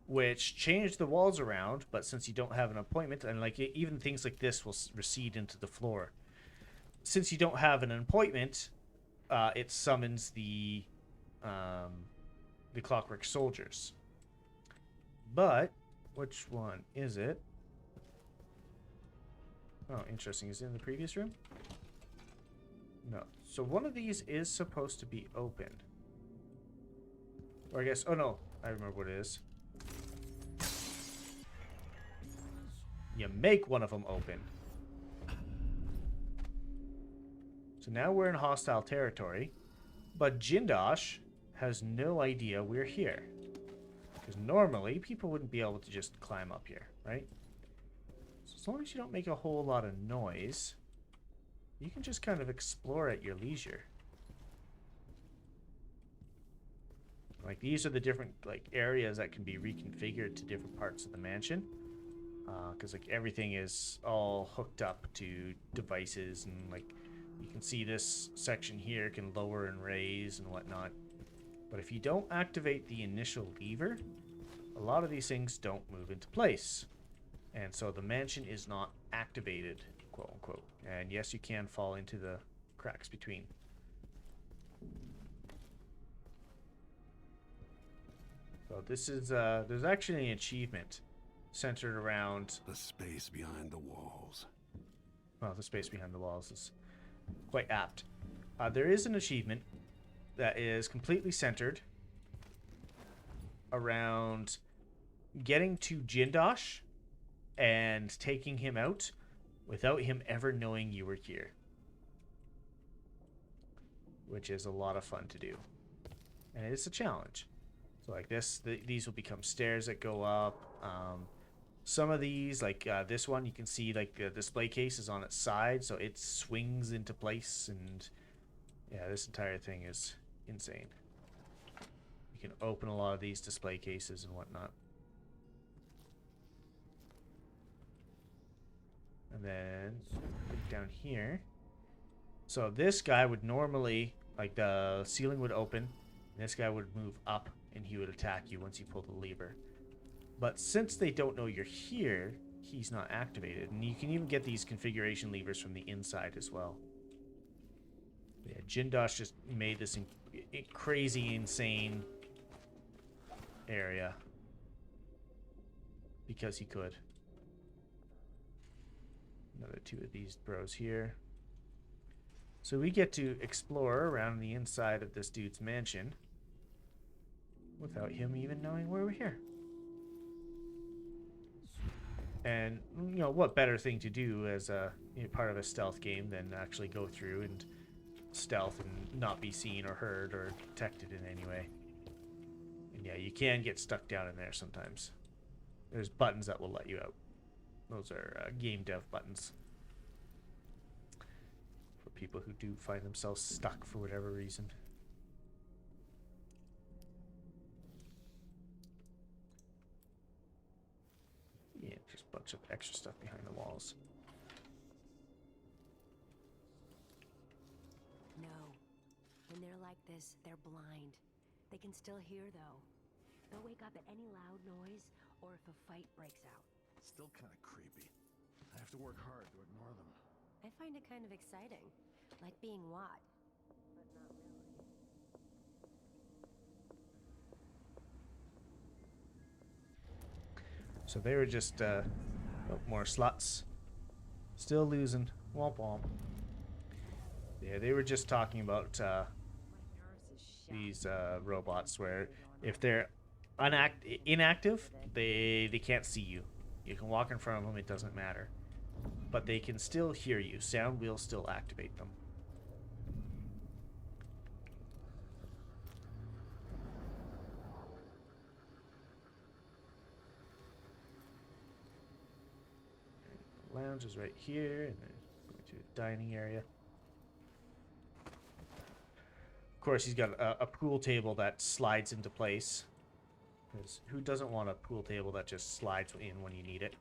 which change the walls around, but since you don't have an appointment, and like even things like this will recede into the floor. Since you don't have an appointment, it summons the Clockwork Soldiers. But which one is it? Oh, interesting. Is it in the previous room? No. So one of these is supposed to be open. Or I guess... Oh, no. I remember what it is. You make one of them open. So now we're in hostile territory. But Jindosh has no idea we're here. Because normally, people wouldn't be able to just climb up here, right? So as long as you don't make a whole lot of noise... You can just kind of explore at your leisure. Like, these are the different, like, areas that can be reconfigured to different parts of the mansion. Because, like, everything is all hooked up to devices. And, like, you can see this section here can lower and raise and whatnot. But if you don't activate the initial lever, a lot of these things don't move into place. And so the mansion is not activated, quote unquote. And yes, you can fall into the cracks between. So this is, there's actually an achievement centered around... The space behind the walls. Well, the space behind the walls is quite apt. There is an achievement that is completely centered around getting to Jindosh and taking him out without him ever knowing you were here. Which is a lot of fun to do. And it's a challenge. So like this, these will become stairs that go up. Some of these, like this one, you can see like the display case is on its side, so it swings into place. And yeah, this entire thing is insane. You can open a lot of these display cases and whatnot. And then down here. So this guy would normally, like the ceiling would open, and this guy would move up and he would attack you once you pull the lever. But since they don't know you're here, he's not activated. And you can even get these configuration levers from the inside as well. Yeah, Jindosh just made this crazy, insane area because he could. Another two of these bros here. So we get to explore around the inside of this dude's mansion without him even knowing where we're here. And, you know, what better thing to do as a part of a stealth game than actually go through and stealth and not be seen or heard or detected in any way. And yeah, you can get stuck down in there sometimes. There's buttons that will let you out. Those are game dev buttons. people who do find themselves stuck for whatever reason. Yeah, just a bunch of extra stuff behind the walls. No. When they're like this, they're blind. They can still hear, though. They'll wake up at any loud noise or if a fight breaks out. Still kind of creepy. I have to work hard to ignore them. I find it kind of exciting. Like being watched. But not really. So they were just, oh, more sluts. Still losing. Womp womp. Yeah, they were just talking about these robots where if they're inactive, they can't see you. You can walk in front of them, it doesn't matter. But they can still hear you. Sound will still activate them. The lounge is right here, and then going to the dining area. Of course, he's got a pool table that slides into place. Because who doesn't want a pool table that just slides in when you need it?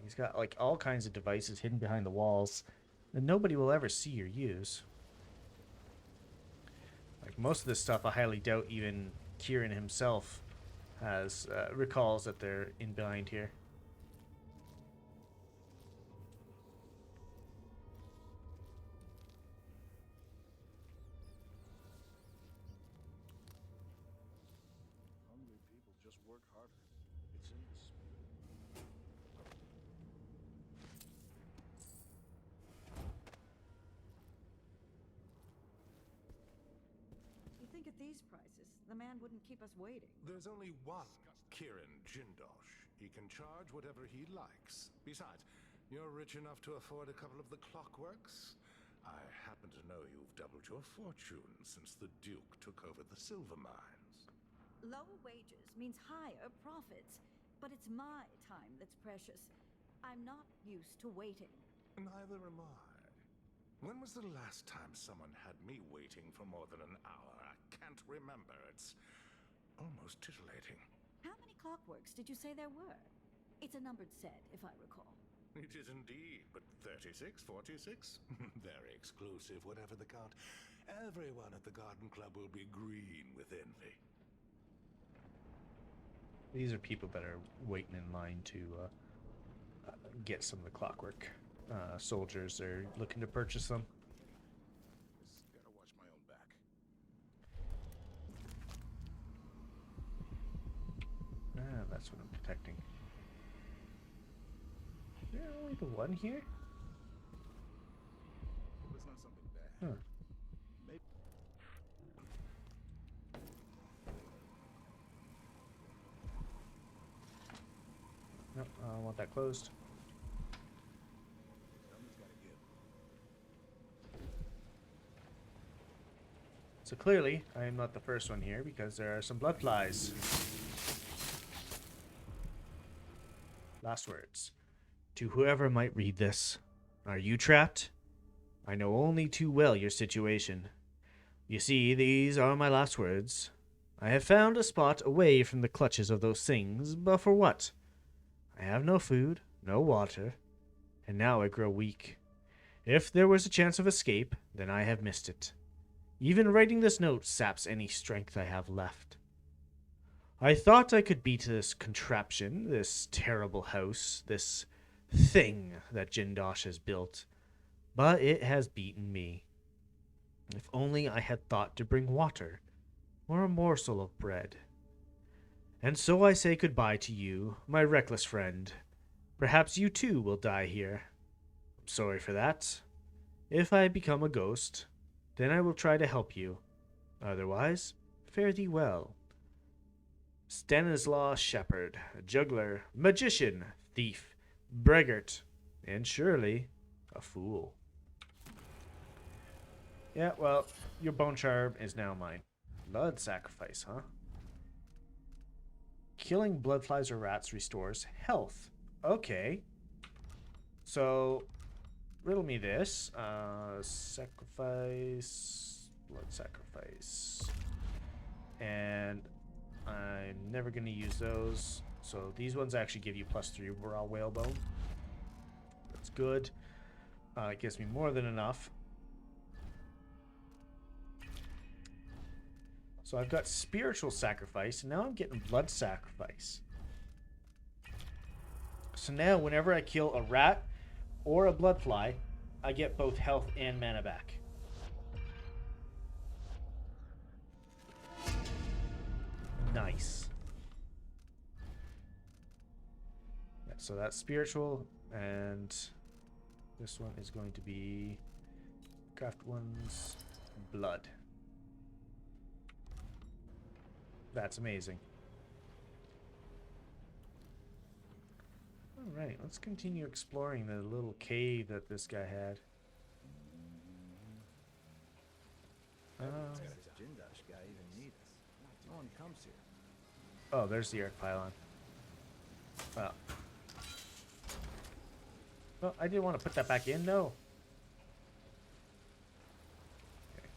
He's got like all kinds of devices hidden behind the walls that nobody will ever see or use. Like most of this stuff, I highly doubt even Kieran himself has recalls that they're in behind here. Hungry people just work harder. It's in the spirit. You think at these prices, the man wouldn't keep us waiting? There's only one Kieran Jindosh. He can charge whatever he likes. Besides, you're rich enough to afford a couple of the clockworks. I happen to know you've doubled your fortune since the Duke took over the silver mines. Lower wages means higher profits, but it's my time that's precious. I'm not used to waiting. Neither am I. When was the last time someone had me waiting for more than an hour? I can't remember. It's almost titillating. How many clockworks did you say there were? It's a numbered set, if I recall. It is indeed, but 36, 46? Very exclusive, whatever the count. Everyone at the Garden Club will be green with envy. These are people that are waiting in line to get some of the clockwork. Soldiers are looking to purchase them. Just gotta watch my own back. Ah, that's what I'm protecting. Is there only the one here? Well, it's not something bad. Huh. Maybe. Nope, I want that closed. Something's gotta give. So clearly, I am not the first one here because there are some blood flies. Last words. To whoever might read this, are you trapped? I know only too well your situation. You see, these are my last words. I have found a spot away from the clutches of those things, but for what? I have no food, no water, and now I grow weak. If there was a chance of escape, then I have missed it. Even writing this note saps any strength I have left. I thought I could beat this contraption, this terrible house, this thing that Jindosh has built, but it has beaten me. If only I had thought to bring water, or a morsel of bread. And so I say goodbye to you, my reckless friend. Perhaps you too will die here. I'm sorry for that. If I become a ghost, then I will try to help you. Otherwise, fare thee well. Stanislaw Shepherd, juggler, magician, thief, braggart, and surely a fool. Yeah, well, your bone charm is now mine. Blood sacrifice, huh? Killing bloodflies or rats restores health. Okay. So, riddle me this. Sacrifice, blood sacrifice. And I'm never going to use those. So these ones actually give you +3 raw whalebone. That's good. It gives me more than enough. So I've got spiritual sacrifice, and now I'm getting blood sacrifice. So now whenever I kill a rat or a blood fly, I get both health and mana back. Nice. Yeah, so that's spiritual, and this one is going to be craft one's blood. That's amazing. Alright, let's continue exploring the little cave that this guy had. Jindosh guy even need us? No one comes here. Oh, there's the arc pylon. Well. Well, I didn't want to put that back in, no. Okay.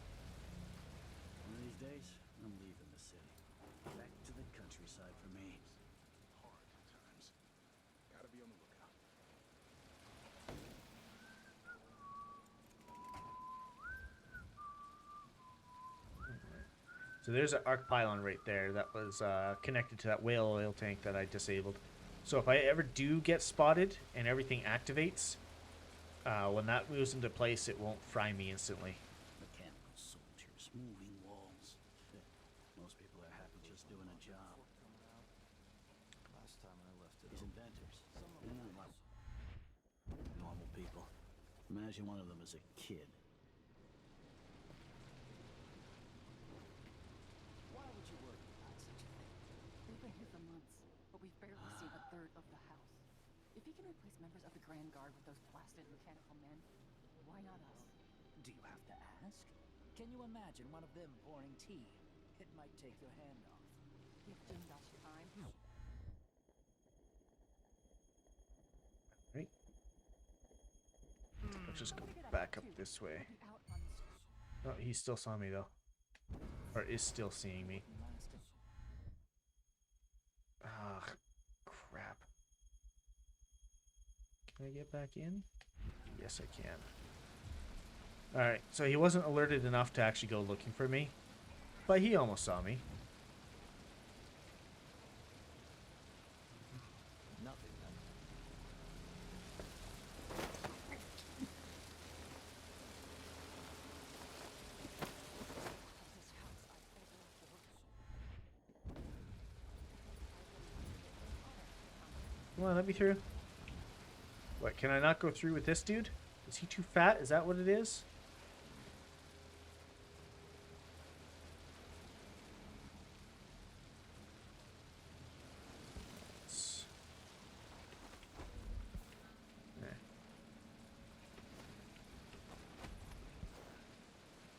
One of these days, I'm leaving the city. Back to the countryside for me. Hard times. Gotta be on the lookout. So there's an arc pylon right there that was connected to that whale oil tank that I disabled. So if I ever do get spotted and everything activates, when that moves into place, it won't fry me instantly. Mechanical soldiers, moving walls. Most people are happy just doing a job. Last time I left it. These inventors, they're not like normal people. Imagine one of them as a kid. Why would you worry about such a thing? We've been here for months, but we've barely seen a third of the house. If he can replace members of the Grand Guard with those blasted mechanical men, why not us? Do you have to ask? Can you imagine one of them pouring tea? It might take your hand off. Give Jindosh time. Right. Let's just go back up this way. Oh, he still saw me though. Or is still seeing me. Ah, crap. Can I get back in? Yes, I can. Alright, so he wasn't alerted enough to actually go looking for me, but he almost saw me. Nothing. Come on, let me through. What, can I not go through with this dude? Is he too fat? Is that what it is?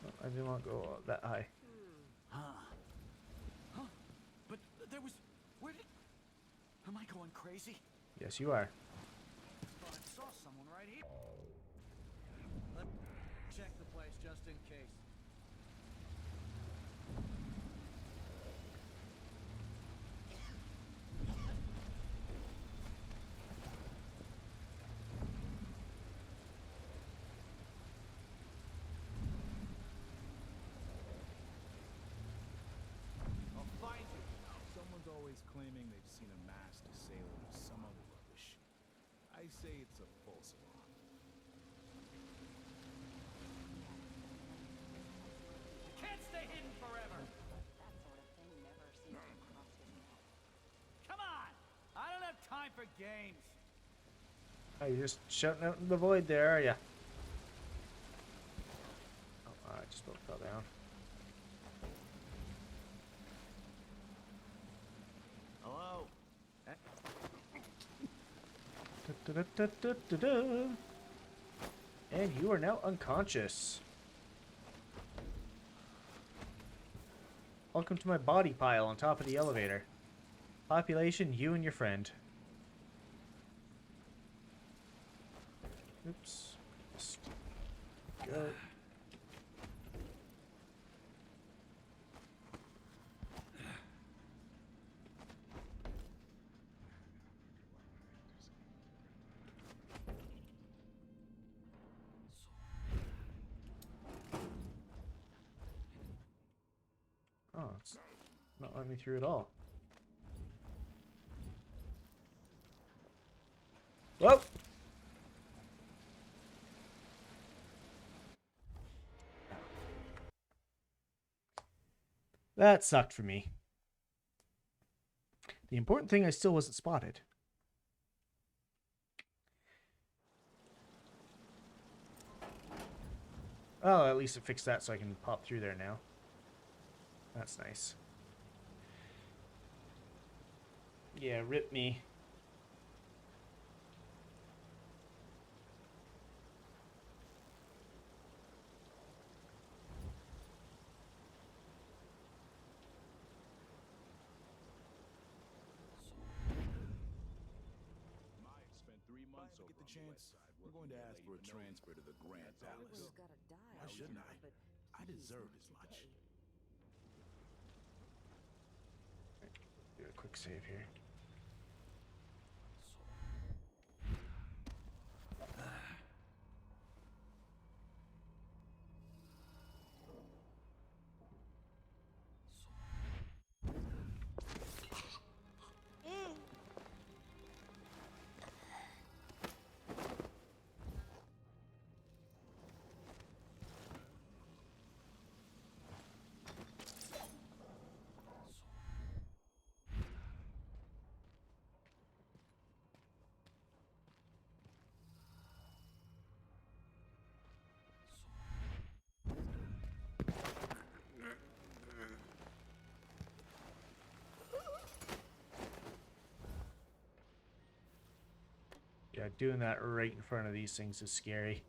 Oh, I didn't want to go that high. Huh? But there was... Where did... Am I going crazy? Yes, you are. Thought I saw someone right here. Let me check the place just in case. I'll find you. Someone's always claiming they've seen a masked assailant or some other rubbish. I say it's a false alarm. You can't stay hidden forever. That sort of thing never seems to cross his mind. Come on! I don't have time for games. Oh, you're just shouting out in the void there, are ya? Oh, I just about fell down. Hello? Da-da-da-da-da-da. And you are now unconscious. Welcome to my body pile on top of the elevator. Population, you and your friend. Oops. Just go. Oh, it's not letting me through at all. Whoa! That sucked for me. The important thing, I still wasn't spotted. Oh, at least it fixed that so I can pop through there now. That's nice. Yeah, rip me. Get the chance. I'm going to ask for a transfer to the Grand Palace. Why shouldn't I? I deserve as much. Do a quick save here. Yeah, doing that right in front of these things is scary.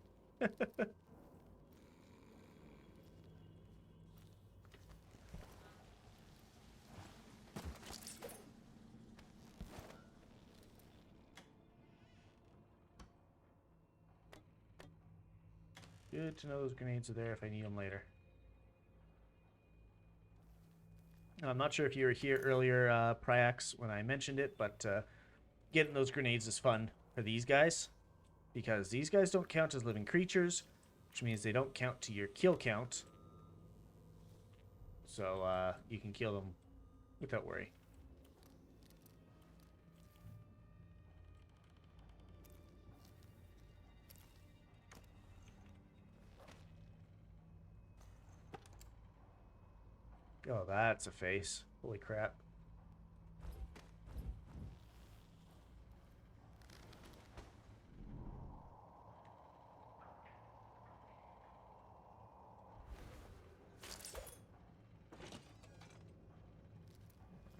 Good to know those grenades are there if I need them later. I'm not sure if you were here earlier, Pryax, when I mentioned it, but getting those grenades is fun for these guys, because these guys don't count as living creatures, which means they don't count to your kill count. So you can kill them without worry. Oh, that's a face. Holy crap.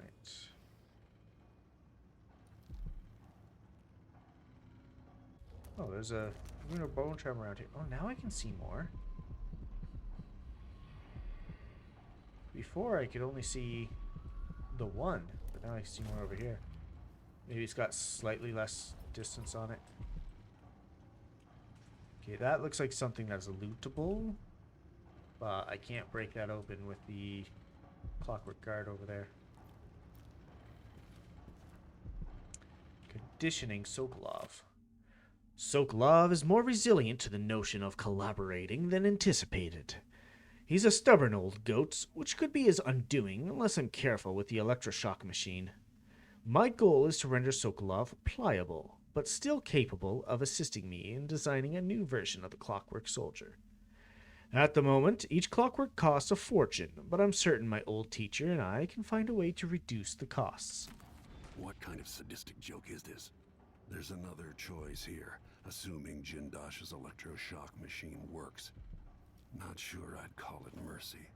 Right. Oh, there's a lunar bone charm around here. Oh, now I can see more. Before I could only see the one, but now I can see more over here. Maybe it's got slightly less distance on it. Okay, that looks like something that's lootable, but I can't break that open with the clockwork guard over there. Conditioning Sokolov. Sokolov is more resilient to the notion of collaborating than anticipated. He's a stubborn old goat, which could be his undoing unless I'm careful with the electroshock machine. My goal is to render Sokolov pliable, but still capable of assisting me in designing a new version of the Clockwork Soldier. At the moment, each clockwork costs a fortune, but I'm certain my old teacher and I can find a way to reduce the costs. What kind of sadistic joke is this? There's another choice here, assuming Jindosh's electroshock machine works. Not sure I'd call it mercy.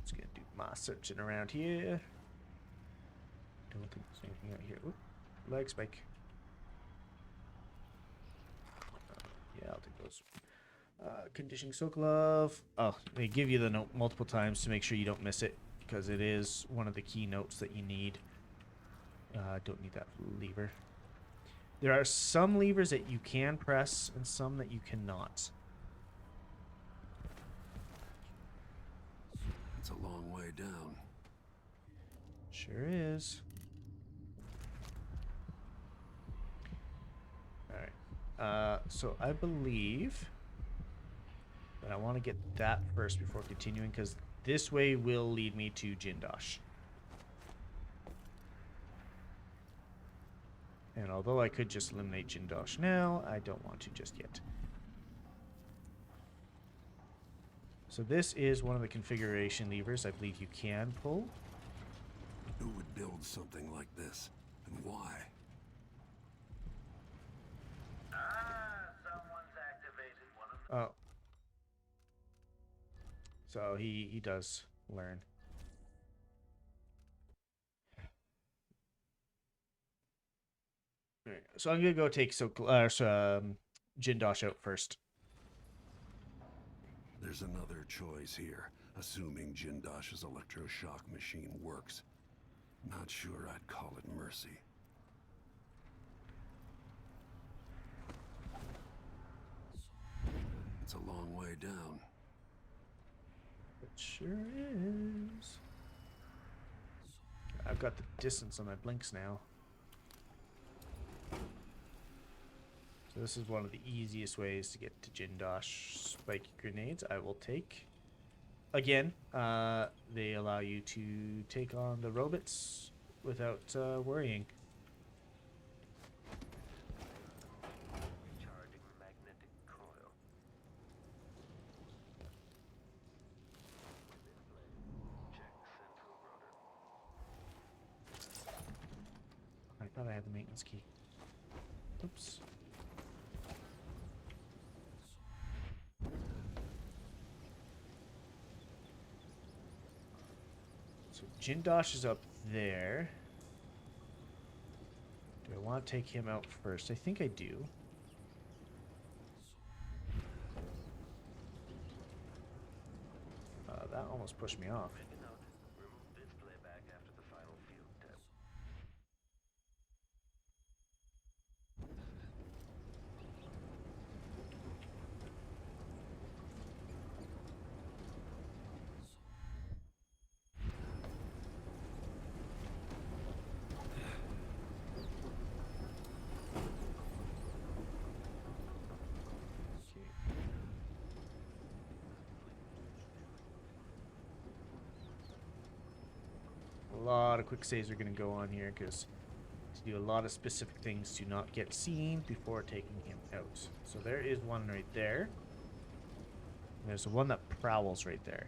Just gonna do my searching around here. Don't think there's anything out here. Oop, leg spike. Yeah, I'll take those. Conditioning soak glove. Oh, they give you the note multiple times to make sure you don't miss it, because it is one of the key notes that you need. Don't need that lever. There are some levers that you can press and some that you cannot. It's a long way down. Sure is. Alright. So I believe that I want to get that first before continuing, because this way will lead me to Jindosh. And although I could just eliminate Jindosh now, I don't want to just yet. So this is one of the configuration levers I believe you can pull. Who would build something like this, and why? Someone's activated one of Oh. So he does learn. All right, so I'm gonna go take Jindosh out first. There's another choice here, assuming Jindosh's electroshock machine works. Not sure I'd call it mercy. It's a long way down. It sure is. I've got the distance on my blinks now. So this is one of the easiest ways to get to Jindosh. Spiky grenades I will take. Again, they allow you to take on the robots without worrying. recharging magnetic coil. Check central rotor. I thought I had the maintenance key. Oops. So Jindosh is up there. Do I want to take him out first? I think I do. That almost pushed me off. Make a note. Remove display back after the final field test. A lot of quick saves are going to go on here because to do a lot of specific things to not get seen before taking him out. So there is one right there. And there's the one that prowls right there.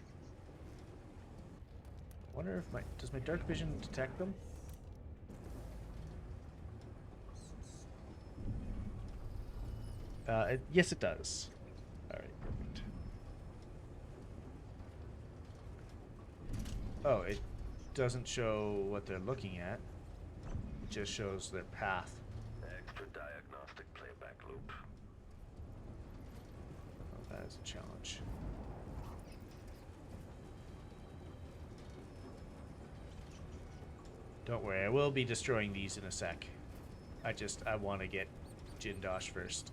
I wonder if does my dark vision detect them? Yes, it does. All right, perfect. Oh, it doesn't show what they're looking at. It just shows their path. Extra diagnostic playback loop. Oh, that is a challenge. Don't worry, I will be destroying these in a sec. I want to get Jindosh first.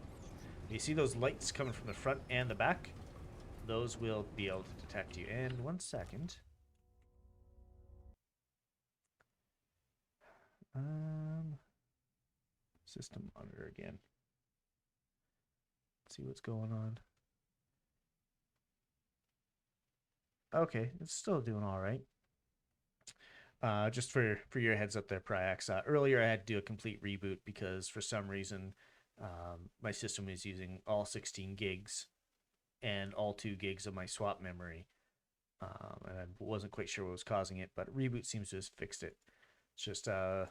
You see those lights coming from the front and the back? Those will be able to detect you. And 1 second. System monitor again. Let's see what's going on. Okay, it's still doing all right. Just for your heads up there, Pryax. Earlier I had to do a complete reboot because for some reason my system was using all 16 gigs and all 2 gigs of my swap memory. And I wasn't quite sure what was causing it, but reboot seems to have fixed it. It's just I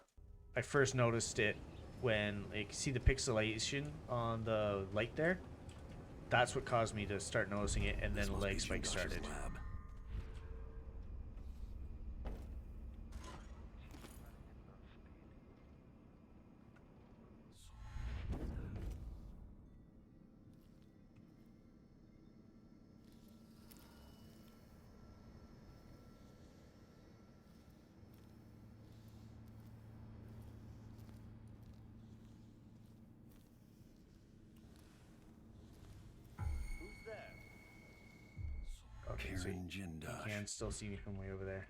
first noticed it when, like, see the pixelation on the light there? That's what caused me to start noticing it, and then lag spike started. Kieran You Jindosh. can still see me from way over there.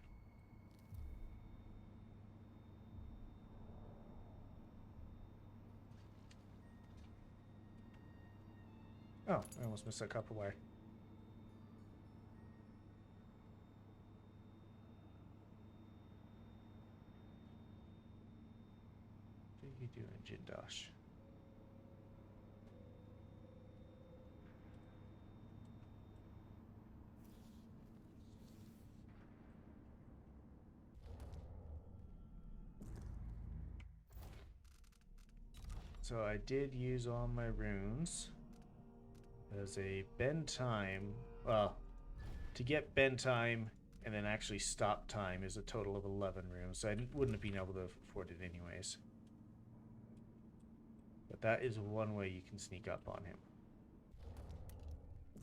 Oh, I almost missed that copper wire. What are you doing, Jindosh? So I did use all my runes. As a bend time, well, to get bend time and then actually stop time is a total of 11 runes, so I wouldn't have been able to afford it anyways. But that is one way you can sneak up on him.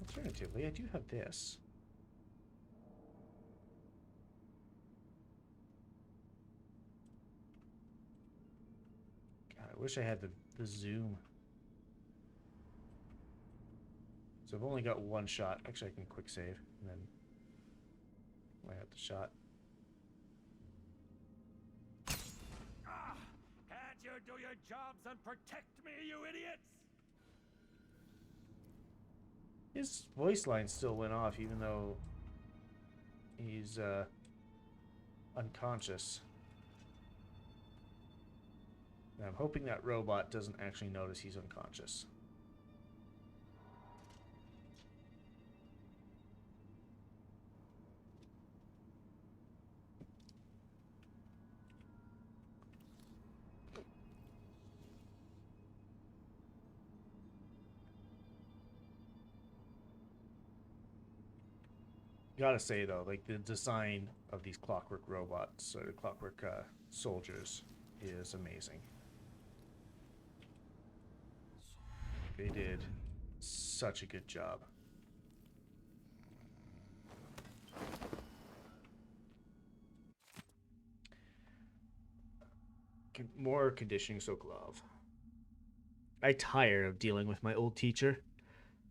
Alternatively, I do have this. God, I wish I had the zoom. So I've only got one shot. Actually, I can quick save and then lay out the shot. Can't you do your jobs and protect me, you idiots? His voice line still went off even though he's unconscious. And I'm hoping that robot doesn't actually notice he's unconscious. Gotta say though, like the design of these clockwork robots or clockwork soldiers is amazing. They did such a good job. More conditioning Sokolov. I tire of dealing with my old teacher.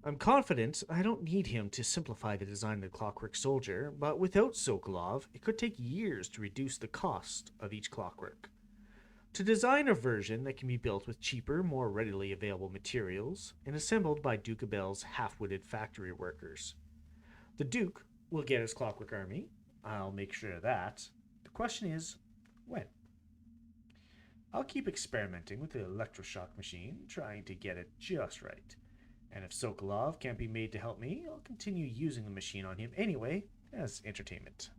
I'm confident I don't need him to simplify the design of the Clockwork Soldier, but without Sokolov, it could take years to reduce the cost of each clockwork. To design a version that can be built with cheaper, more readily available materials, and assembled by Duke Bell's half-witted factory workers. The Duke will get his clockwork army. I'll make sure of that. The question is, when? I'll keep experimenting with the electroshock machine, trying to get it just right. And if Sokolov can't be made to help me, I'll continue using the machine on him anyway, as entertainment.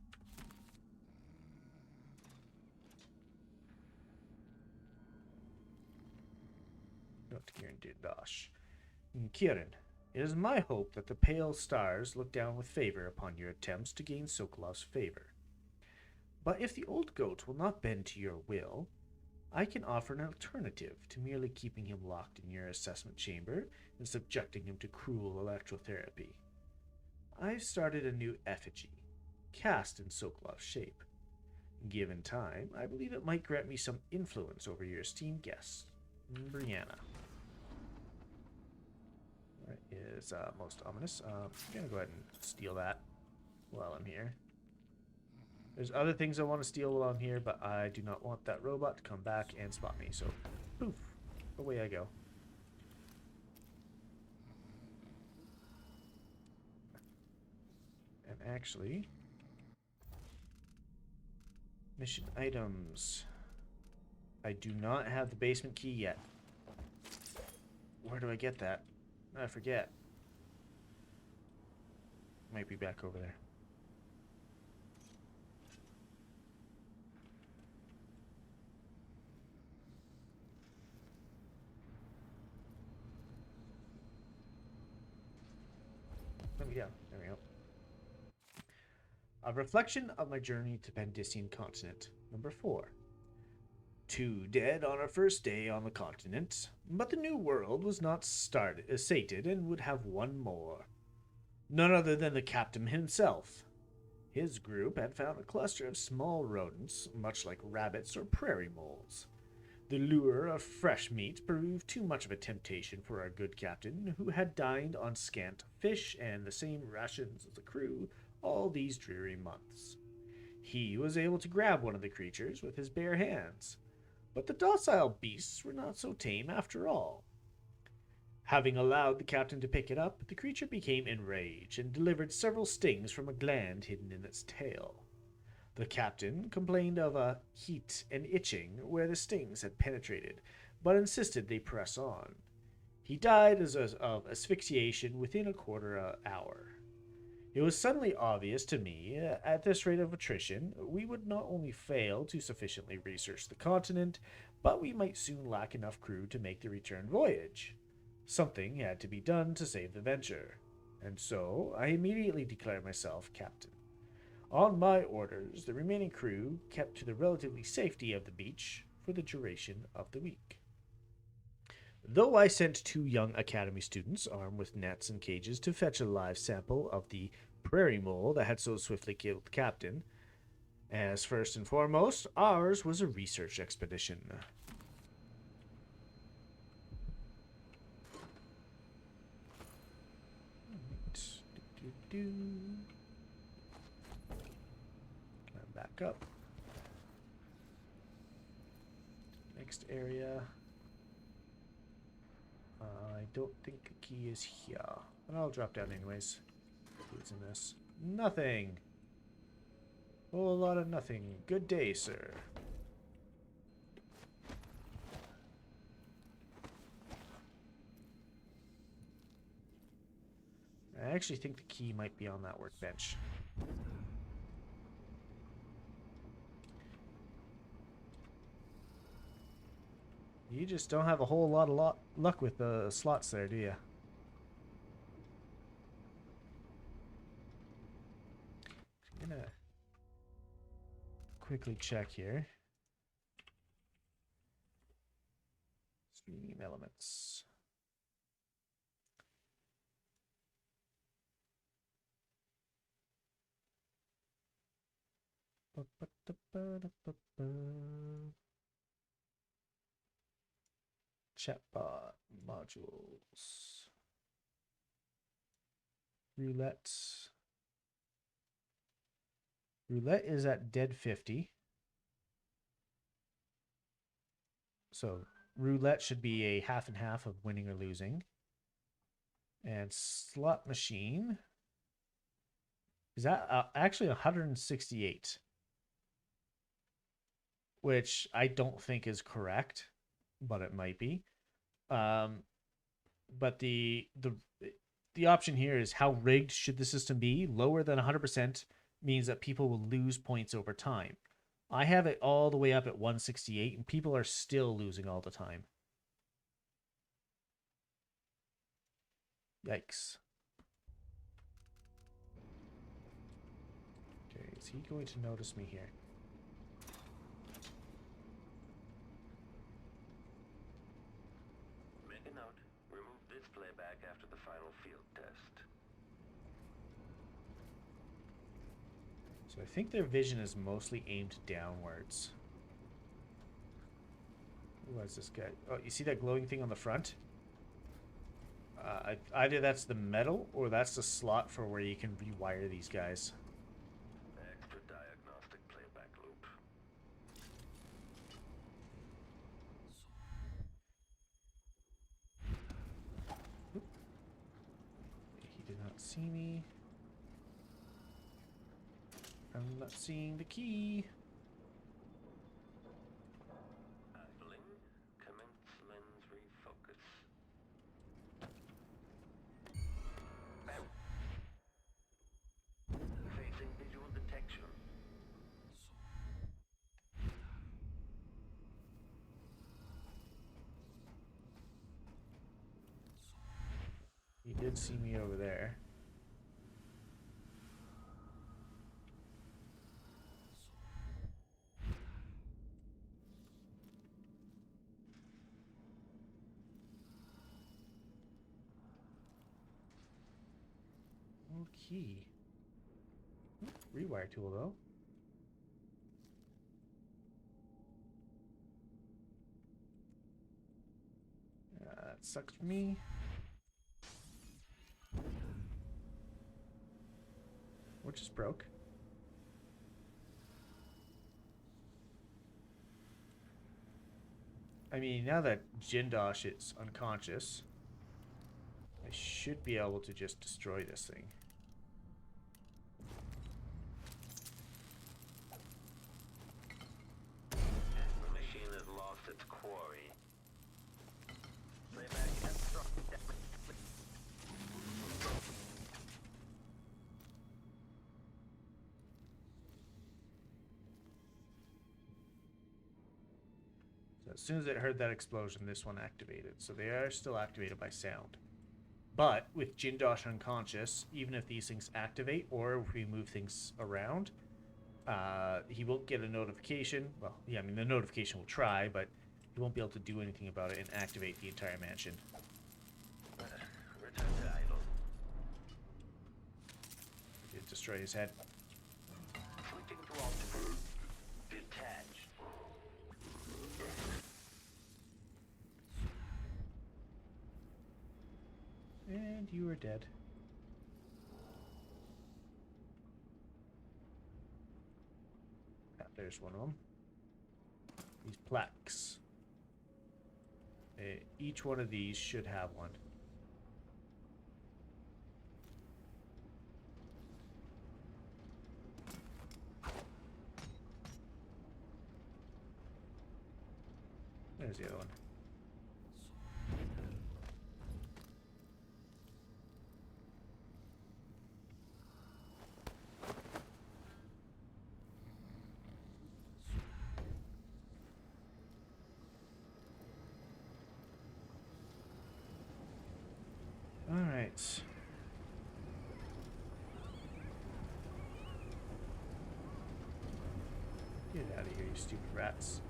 Not Kieran Jindosh. Kieran, it is my hope that the pale stars look down with favor upon your attempts to gain Sokolov's favor. But if the old goat will not bend to your will, I can offer an alternative to merely keeping him locked in your assessment chamber and subjecting him to cruel electrotherapy. I've started a new effigy, cast in Sokolov's shape. Given time, I believe it might grant me some influence over your esteemed guest, Brianna. That is most ominous. I'm gonna go ahead and steal that while I'm here. There's other things I want to steal while I'm here, but I do not want that robot to come back and spot me. So, poof, away I go. And actually, mission items. I do not have the basement key yet. Where do I get that? I forget. Might be back over there. Yeah, there we go. A reflection of my journey to Bendisian continent. Number 4. 2 dead on our first day on the continent, but the new world was not sated and would have one more. None other than the captain himself. His group had found a cluster of small rodents, much like rabbits or prairie moles. The lure of fresh meat proved too much of a temptation for our good captain, who had dined on scant fish and the same rations as the crew all these dreary months. He was able to grab one of the creatures with his bare hands, but the docile beasts were not so tame after all. Having allowed the captain to pick it up, the creature became enraged and delivered several stings from a gland hidden in its tail. The captain complained of a heat and itching where the stings had penetrated, but insisted they press on. He died of asphyxiation within a quarter hour. It was suddenly obvious to me, at this rate of attrition, we would not only fail to sufficiently research the continent, but we might soon lack enough crew to make the return voyage. Something had to be done to save the venture, and so I immediately declared myself captain. On my orders, the remaining crew kept to the relative safety of the beach for the duration of the week. Though I sent 2 young academy students armed with nets and cages to fetch a live sample of the prairie mole that had so swiftly killed the captain, as first and foremost, ours was a research expedition. Back up. Next area. I don't think the key is here. But I'll drop down anyways. What's in this? Nothing. Whole lot of nothing. Good day, sir. I actually think the key might be on that workbench. You just don't have a whole lot of luck with the slots there, do you? I'm gonna quickly check here. Stream elements. Chatbot modules. Roulette. Roulette is at dead 50. So roulette should be a half and half of winning or losing. And slot machine is that actually 168, which I don't think is correct, but it might be. But the option here is how rigged should the system be? Lower than 100% means that people will lose points over time. I have it all the way up at 168, and people are still losing all the time. Yikes. Okay, is he going to notice me here? Make a note. Remove this playback after the final field test. So I think their vision is mostly aimed downwards. What is this guy? Oh, you see that glowing thing on the front? Either that's the metal or that's the slot for where you can rewire these guys. Extra diagnostic playback loop. Oop. He did not see me. I'm not seeing the key. Idling. Commence lens refocus. Facing visual detection. He did see me over there. No key. Rewire tool though. That sucks for me. which is broke. I mean, now that Jindosh is unconscious, I should be able to just destroy this thing. The machine has lost its quarry. So as soon as it heard that explosion, this one activated. So they are still activated by sound. But with Jindosh unconscious, even if these things activate or if we move things around, he won't get a notification. Well, yeah, I mean, the notification will try, but he won't be able to do anything about it and activate the entire mansion. Return to idle. It destroy his head. Switching to optical. Detach. And you are dead. There's one of them. These plaques. Each one of these should have one. There's the other one. Alright. Get out of here, you stupid rats.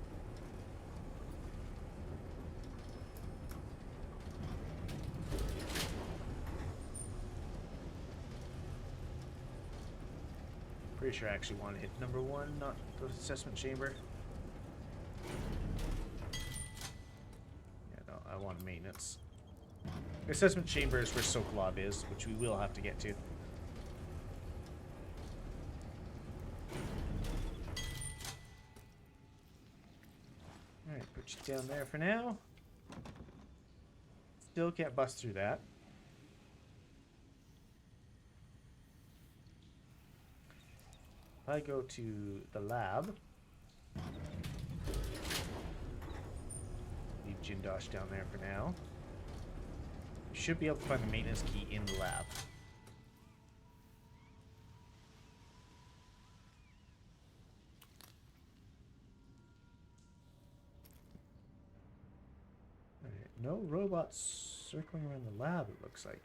Pretty sure I actually want to hit number 1, not the assessment chamber. Yeah, no, I want maintenance. The assessment chamber is where Sokolov is, which we will have to get to. Alright, put you down there for now. Still can't bust through that. If I go to the lab, leave Jindosh down there for now. You should be able to find the maintenance key in the lab. Alright, no robots circling around the lab, it looks like.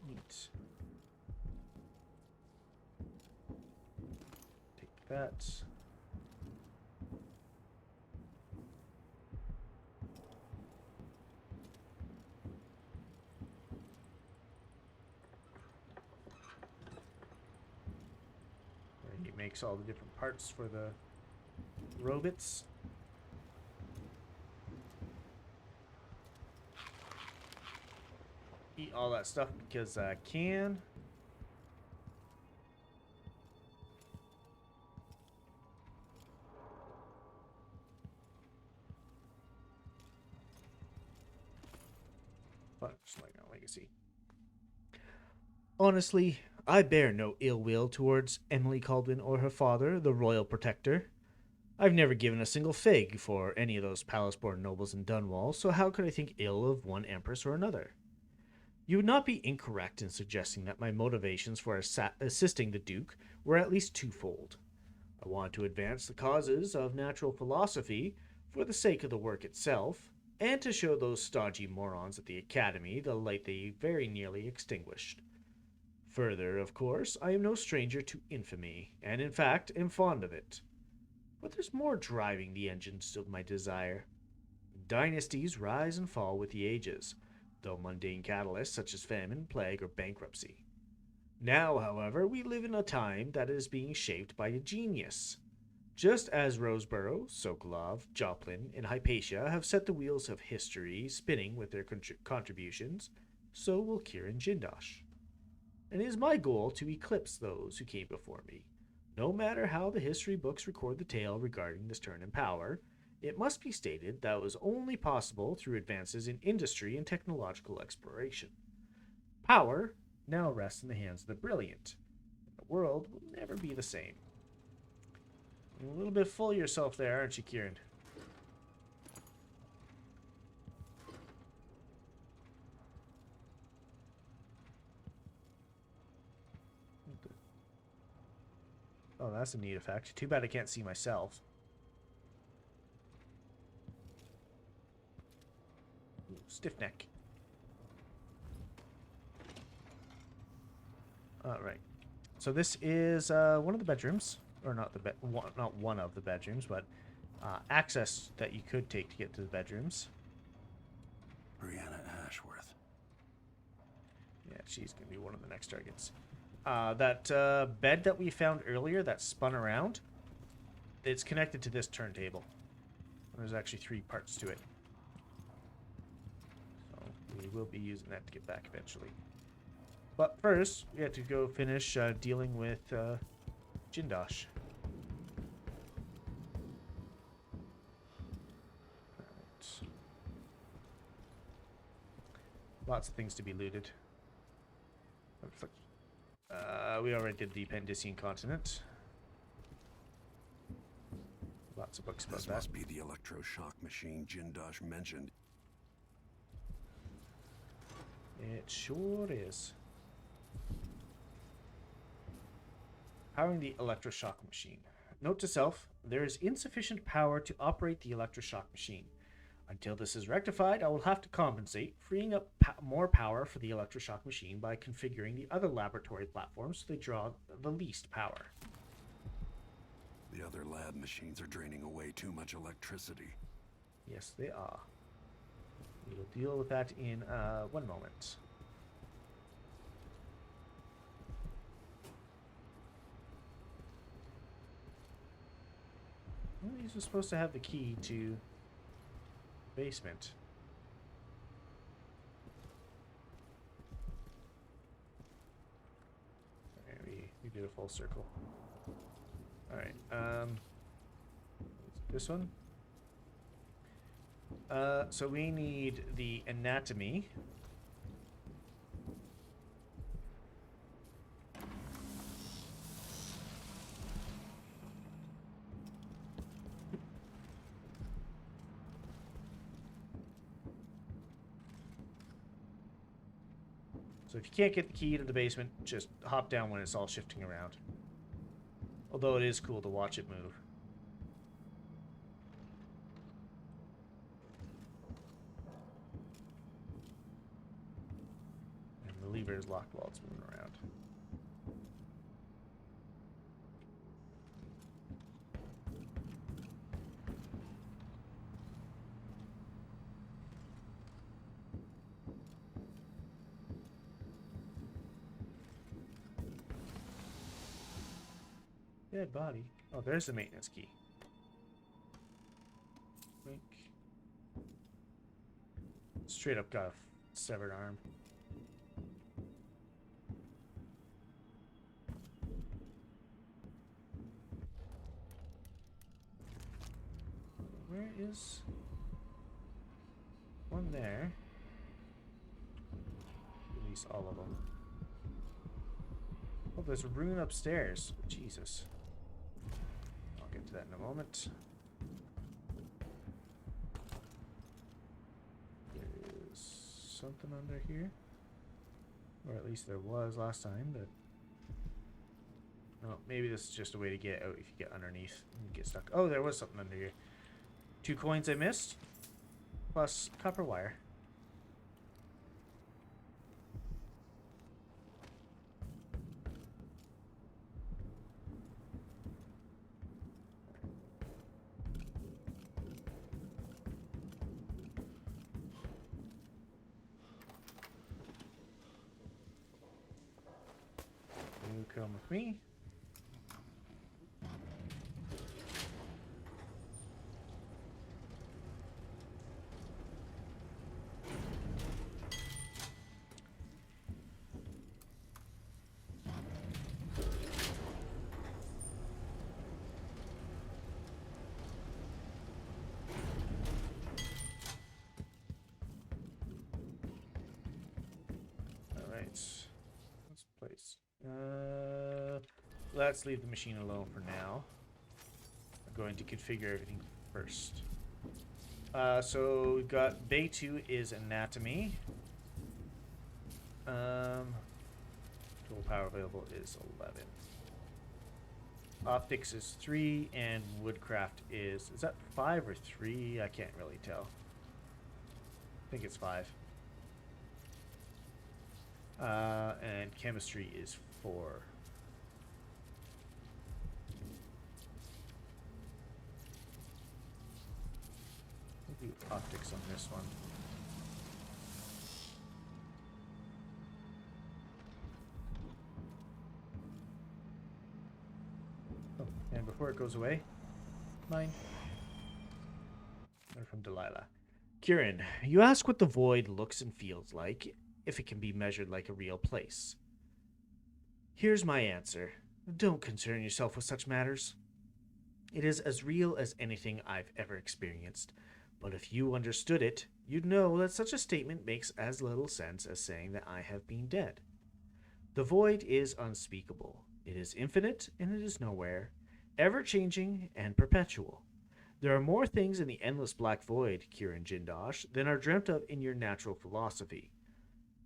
Neat. Take that. He makes all the different parts for the robots. Eat all that stuff because I can. But just like a legacy. Honestly, I bear no ill will towards Emily Caldwin or her father, the royal protector. I've never given a single fig for any of those palace-born nobles in Dunwall, so how could I think ill of one empress or another? You would not be incorrect in suggesting that my motivations for assisting the Duke were at least twofold. I want to advance the causes of natural philosophy for the sake of the work itself, and to show those stodgy morons at the Academy the light they very nearly extinguished. Further, of course, I am no stranger to infamy, and in fact am fond of it. But there's more driving the engines of my desire. Dynasties rise and fall with the ages, though mundane catalysts such as famine, plague, or bankruptcy. Now, however, we live in a time that is being shaped by a genius. Just as Roseborough, Sokolov, Joplin, and Hypatia have set the wheels of history spinning with their contributions, so will Kirin Jindosh. and it is my goal to eclipse those who came before me. No matter how the history books record the tale regarding this turn in power, it must be stated that it was only possible through advances in industry and technological exploration. Power now rests in the hands of the brilliant. The world will never be the same. You're a little bit full of yourself there, aren't you, Kieran? Oh, that's a neat effect. Too bad I can't see myself. Ooh, stiff neck. Alright. So this is one of the bedrooms. Or not the not one of the bedrooms, but access that you could take to get to the bedrooms. Brianna Ashworth. Yeah, she's going to be one of the next targets. That bed that we found earlier that spun around, it's connected to this turntable. There's actually 3 parts to it. So we will be using that to get back eventually. But first, we have to go finish dealing with Jindosh. Right. Lots of things to be looted. We already did the Pendician continent. Lots of books about This that. must be the electroshock machine Jindosh mentioned. It sure is. Powering the electroshock machine. Note to self, there is insufficient power to operate the electroshock machine. Until this is rectified, I will have to compensate, freeing up more power for the electroshock machine by configuring the other laboratory platforms so they draw the least power. The other lab machines are draining away too much electricity. Yes, they are. We will deal with that in one moment. Well, these are supposed to have the key to the basement. Okay, we did a full circle. Alright, this one. So we need the anatomy. So if you can't get the key to the basement, just hop down when it's all shifting around. Although it is cool to watch it move. And the lever is locked while it's moving around. Dead body. Oh, there's the maintenance key. Blink. Straight up got a severed arm. Where is one there? Release all of them. Oh, there's a rune upstairs. Jesus. I'll get to that in a moment. There is something under here. Or at least there was last time, but... Oh, maybe this is just a way to get out if you get underneath and get stuck. Oh, there was something under here. 2 coins I missed. Plus copper wire. You come with me. let's leave the machine alone for now. I'm going to configure everything first. So we've got Bay 2 is anatomy. Total power available is 11. Optics is 3, and woodcraft is that 5 or 3? I can't really tell. I think it's 5. And chemistry is 4. We'll do optics on this one. Oh, and before it goes away, mine. Letter from Delilah. Kieran, you ask what the void looks and feels like, if it can be measured like a real place. Here's my answer. Don't concern yourself with such matters. It is as real as anything I've ever experienced, but if you understood it, you'd know that such a statement makes as little sense as saying that I have been dead. The void is unspeakable. It is infinite, and it is nowhere, ever-changing and perpetual. There are more things in the endless black void, Kieran Jindosh, than are dreamt of in your natural philosophy.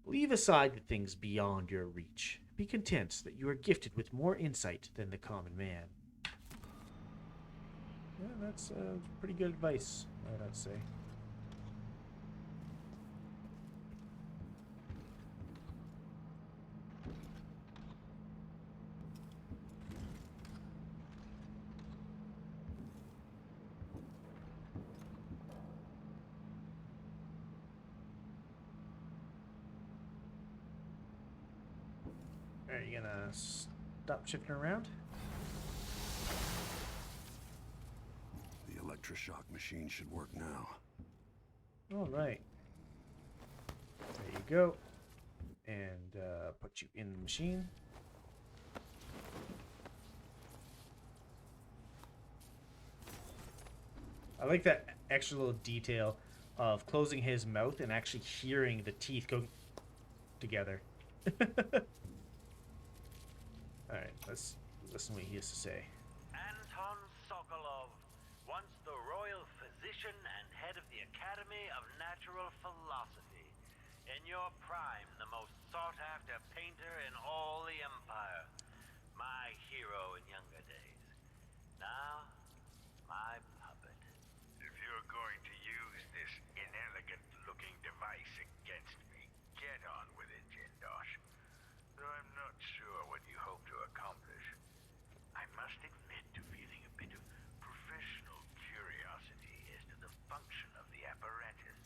Leave aside the things beyond your reach. Be content that you are gifted with more insight than the common man. Yeah, that's pretty good advice, I'd say. Are you gonna stop shifting around? The electroshock machine should work now. All right. There you go. And put you in the machine. I like that extra little detail of closing his mouth and actually hearing the teeth go together. Alright, let's listen to what he has to say. Anton Sokolov, once the royal physician and head of the Academy of Natural Philosophy. In your prime, the most sought-after painter in all the Empire. My hero in younger days. Now, my puppet. If you're going to use this inelegant-looking device against me, get on with it, Jindosh. Though I'm not sure what you hope to accomplish. I must admit to feeling a bit of professional curiosity as to the function of the apparatus.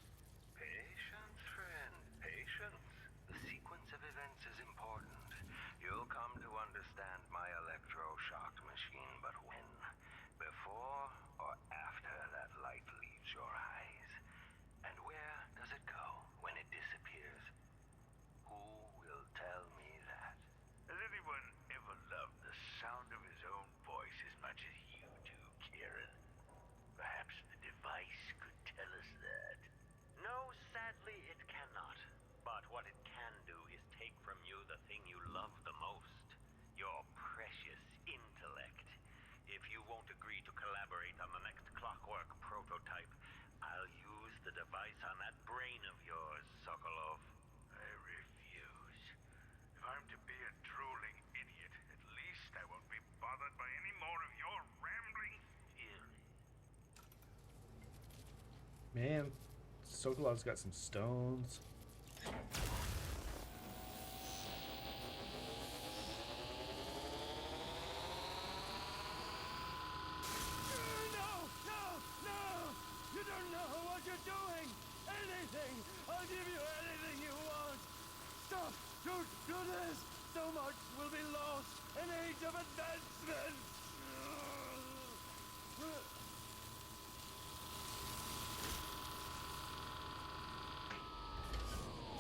Patience, friend, patience. The sequence of events is important. You'll come to understand my electroshock machine, but when? Before or after that light leaves your eyes? And where does it go when it disappears? Who will tell me that? Has anyone ever loved the sound of his own voice as much as you do, Kieran? Perhaps the device could tell us that. No, sadly, it cannot. But what it can do is take from you the thing you love the most. Your precious intellect. If you won't agree to collaborate on the next clockwork prototype, I'll use the device on that brain of yours, Sokolov. I refuse. If I'm to be a drooling idiot, at least I won't be bothered by any more of your rambling theories. Man, Sokolov's got some stones. You don't know what you're doing! Anything! I'll give you anything you want! Stop! Don't do this! So much will be lost! An age of advancement!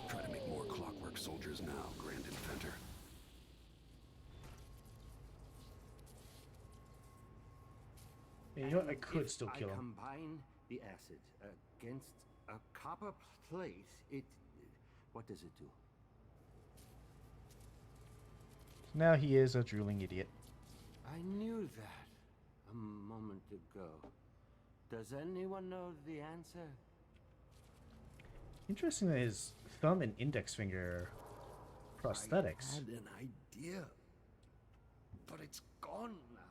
Try to make more clockwork soldiers now, Grand Inventor. You know what? I could still kill him. Combine the acid against a copper plate. What does it do? Now he is a drooling idiot. I knew that a moment ago. Does anyone know the answer? Interesting that his thumb and index finger are prosthetics. I had an idea, but it's gone now.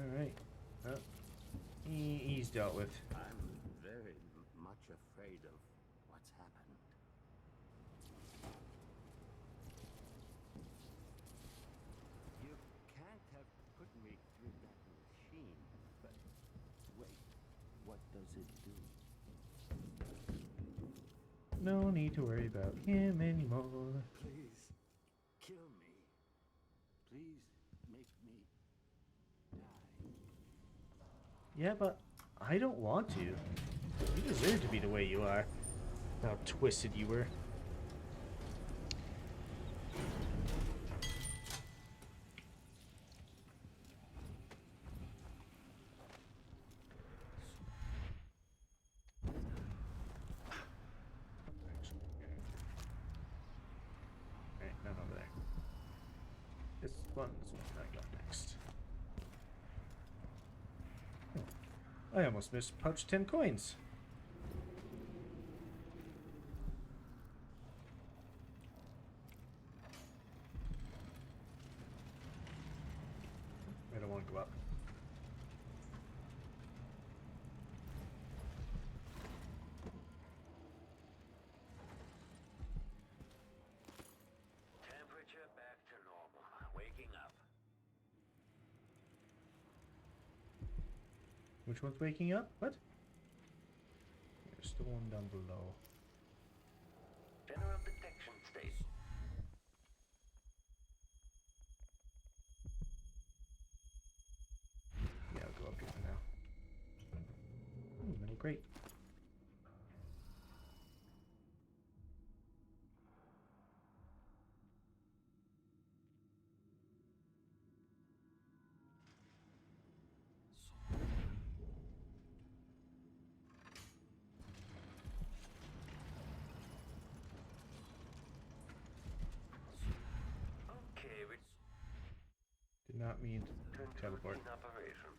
All right. Well, he's dealt with. I'm very much afraid of what's happened. You can't have put me through that machine, but wait, what does it do? No need to worry about him anymore. Please, kill me. Please, make me die. Yeah, but I don't want to. You deserve to be the way you are. How twisted you were. Alright, none over there. This one I got next. I almost missed pouch 10 coins. I don't want to go up. Temperature back to normal. Waking up. Which one's waking up? What? There's the one down below. General detection state. Yeah, I'll go up here for now. Ooh, metal grate. Okay, we Did not mean to teleport. in operation.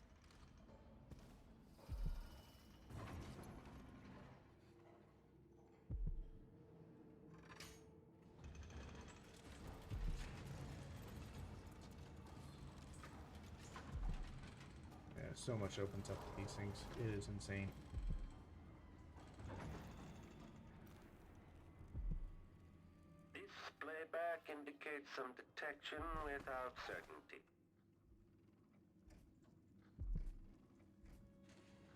Yeah, so much opens up to these things. It is insane. This playback indicates some detection without certainty.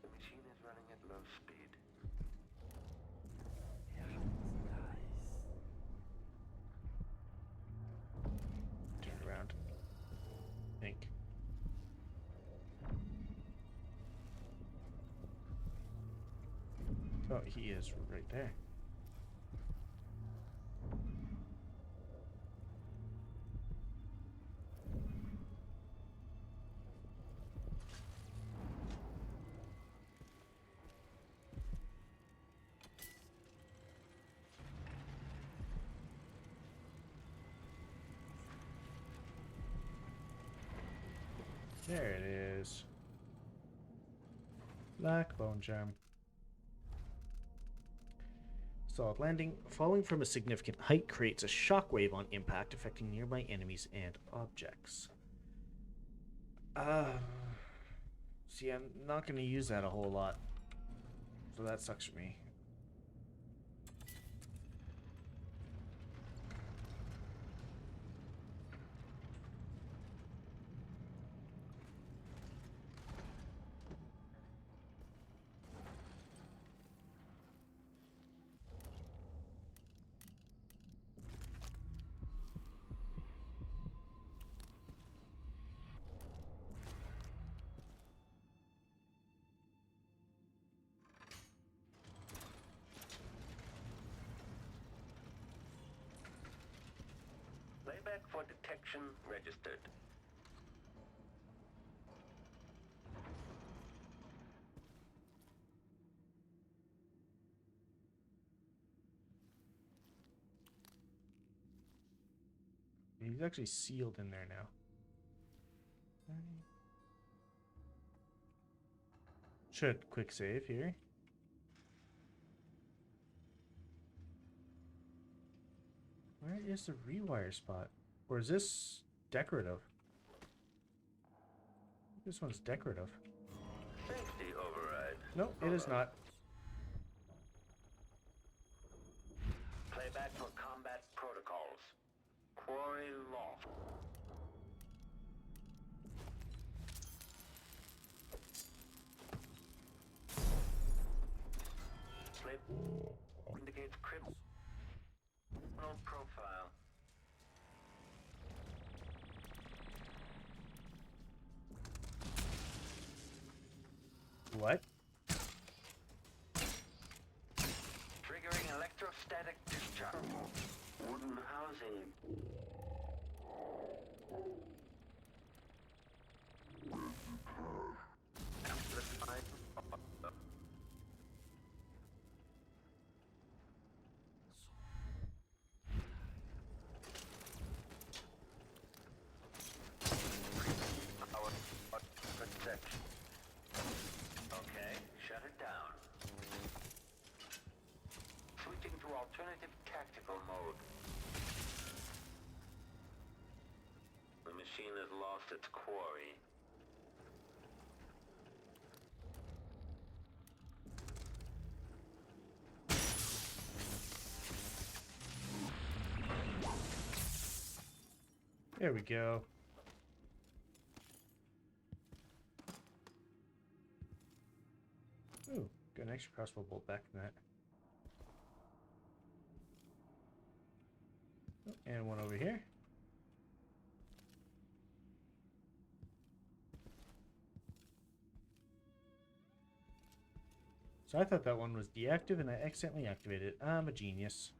The machine is running at low speed. Turn around. Think. Oh, he is right there. There it is. Black bone gem. Solid landing. Falling from a significant height creates a shockwave on impact, affecting nearby enemies and objects. See, I'm not going to use that a whole lot. So that sucks for me. Playback for detection registered. He's actually sealed in there now. Should quick save here. Where is the rewire spot? Or is this decorative? This one's decorative. Safety override. Nope, it is not. Playback for combat protocols. Quarry loft. Slip indicates criminal profile. What? Triggering electrostatic discharge. Wooden housing. Amplified. Power protection. Okay, shut it down. Switching to alternative tactical mode. The machine has lost its quarry. There we go. Ooh, got an extra crossbow bolt back from that. Oh, and one over here. So I thought that one was deactive and I accidentally activated it. I'm a genius.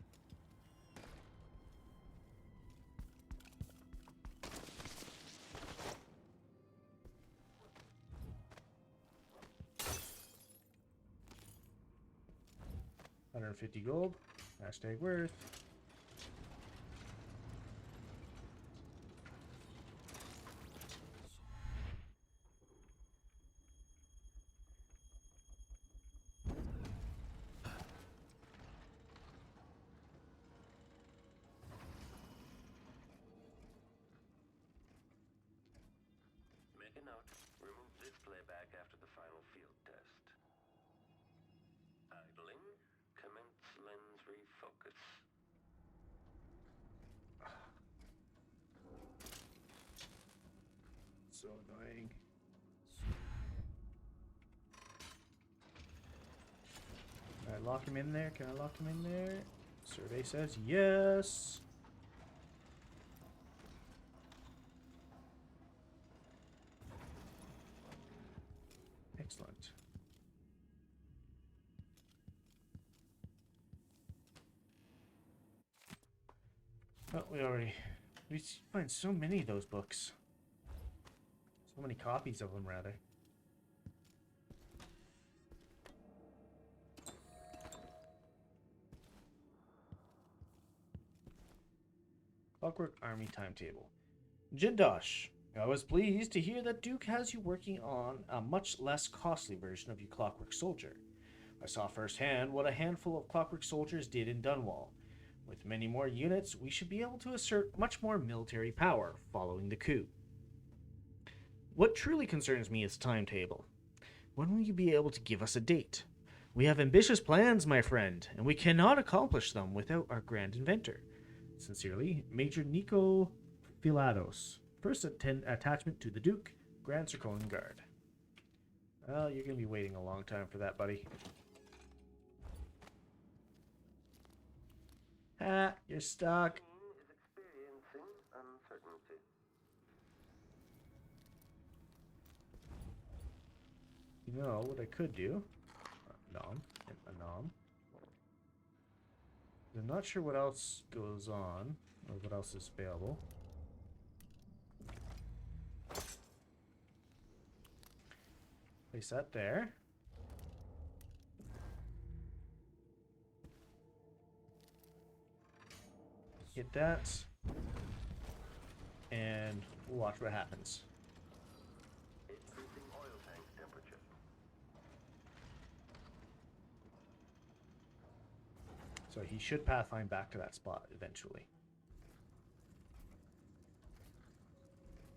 $150 gold. Hashtag worth. Make a note. Remove this playback after the final field test. Idling. Commence lens refocus. So annoying. Can I lock him in there? Can I lock him in there? Survey says yes. Excellent. Oh, we find so many of those books. So many copies of them, rather. Clockwork Army Timetable. Jindosh, I was pleased to hear that Duke has you working on a much less costly version of your Clockwork Soldier. I saw firsthand what a handful of Clockwork Soldiers did in Dunwall. With many more units, we should be able to assert much more military power following the coup. What truly concerns me is timetable. When will you be able to give us a date? We have ambitious plans, my friend, and we cannot accomplish them without our grand inventor. Sincerely, Major Nico Filados, first attachment to the Duke, Grand Circonian Guard. Well, you're going to be waiting a long time for that, buddy. Ah, you're stuck. Is experiencing uncertainty. You know what I could do? Nom. A nom. I'm not sure what else goes on, or what else is available. Place that there. Hit that. And we'll watch what happens. So he should pathfind back to that spot eventually.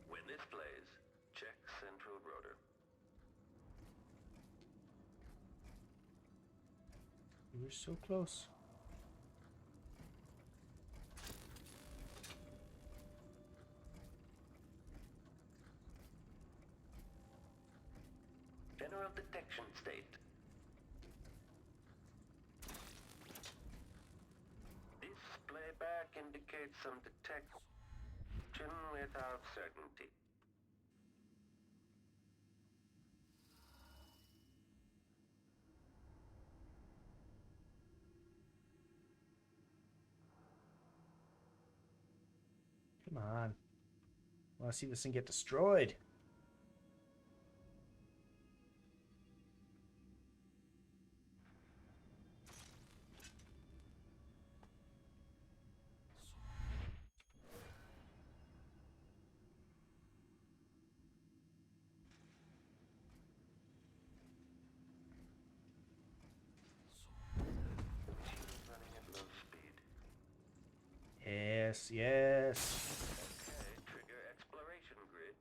When this plays, check central rotor. We were so close. General detection state. This playback indicates some detection without certainty. Come on. I want to see this thing get destroyed. Running at low speed. Yes, yes. Okay, trigger exploration grid.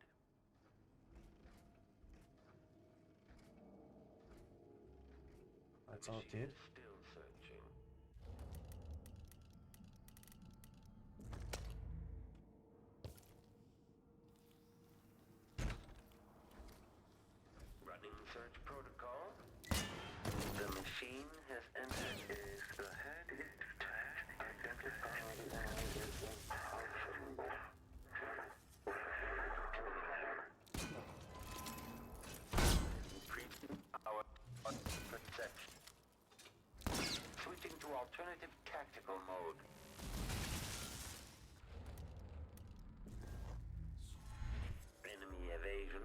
That's all it did. Still searching. Running search protocol. The machine has entered its ahead. Its task identifying the enemy is impossible. Increasing our perception. Switching to alternative tactical mode. Enemy evasion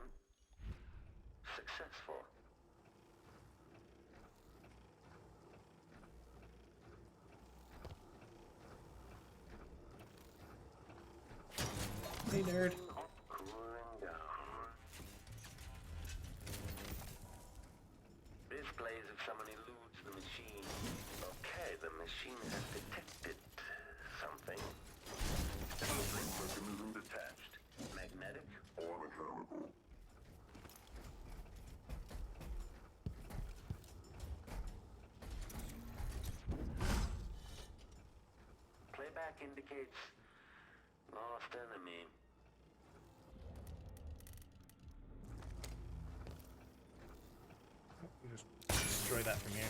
successful. Hey, nerd. Cooling down. This plays if someone eludes the machine. Okay, the machine has detected something. Everything mechanism detached. Magnetic or mechanical. Playback indicates lost enemy. You just destroy that from here.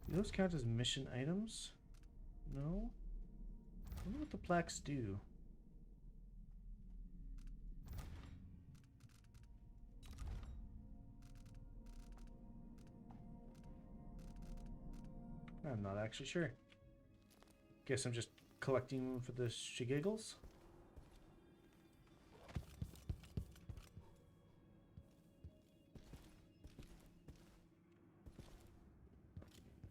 Do those count as mission items? No? I wonder what the plaques do. I'm not actually sure. Guess I'm just collecting them for the shigiggles.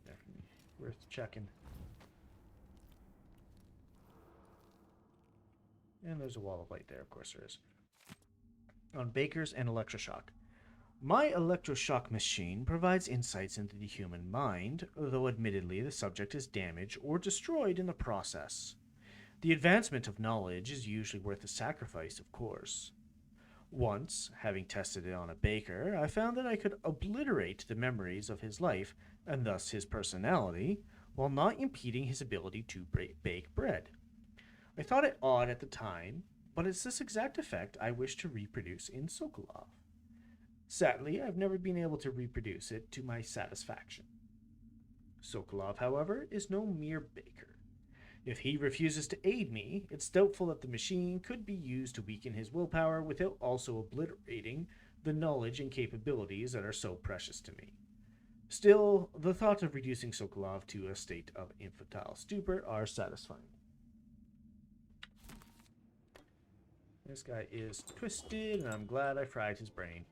Definitely worth checking. And there's a wall of light there, of course there is. On Bakers and Electroshock. My electroshock machine provides insights into the human mind, though admittedly the subject is damaged or destroyed in the process. The advancement of knowledge is usually worth the sacrifice, of course. Once, having tested it on a baker, I found that I could obliterate the memories of his life, and thus his personality, while not impeding his ability to bake bread. I thought it odd at the time, but it's this exact effect I wish to reproduce in Sokolov. Sadly, I've never been able to reproduce it to my satisfaction. Sokolov, however, is no mere baker. If he refuses to aid me, it's doubtful that the machine could be used to weaken his willpower without also obliterating the knowledge and capabilities that are so precious to me. Still, the thought of reducing Sokolov to a state of infantile stupor are satisfying. This guy is twisted, and I'm glad I fried his brain.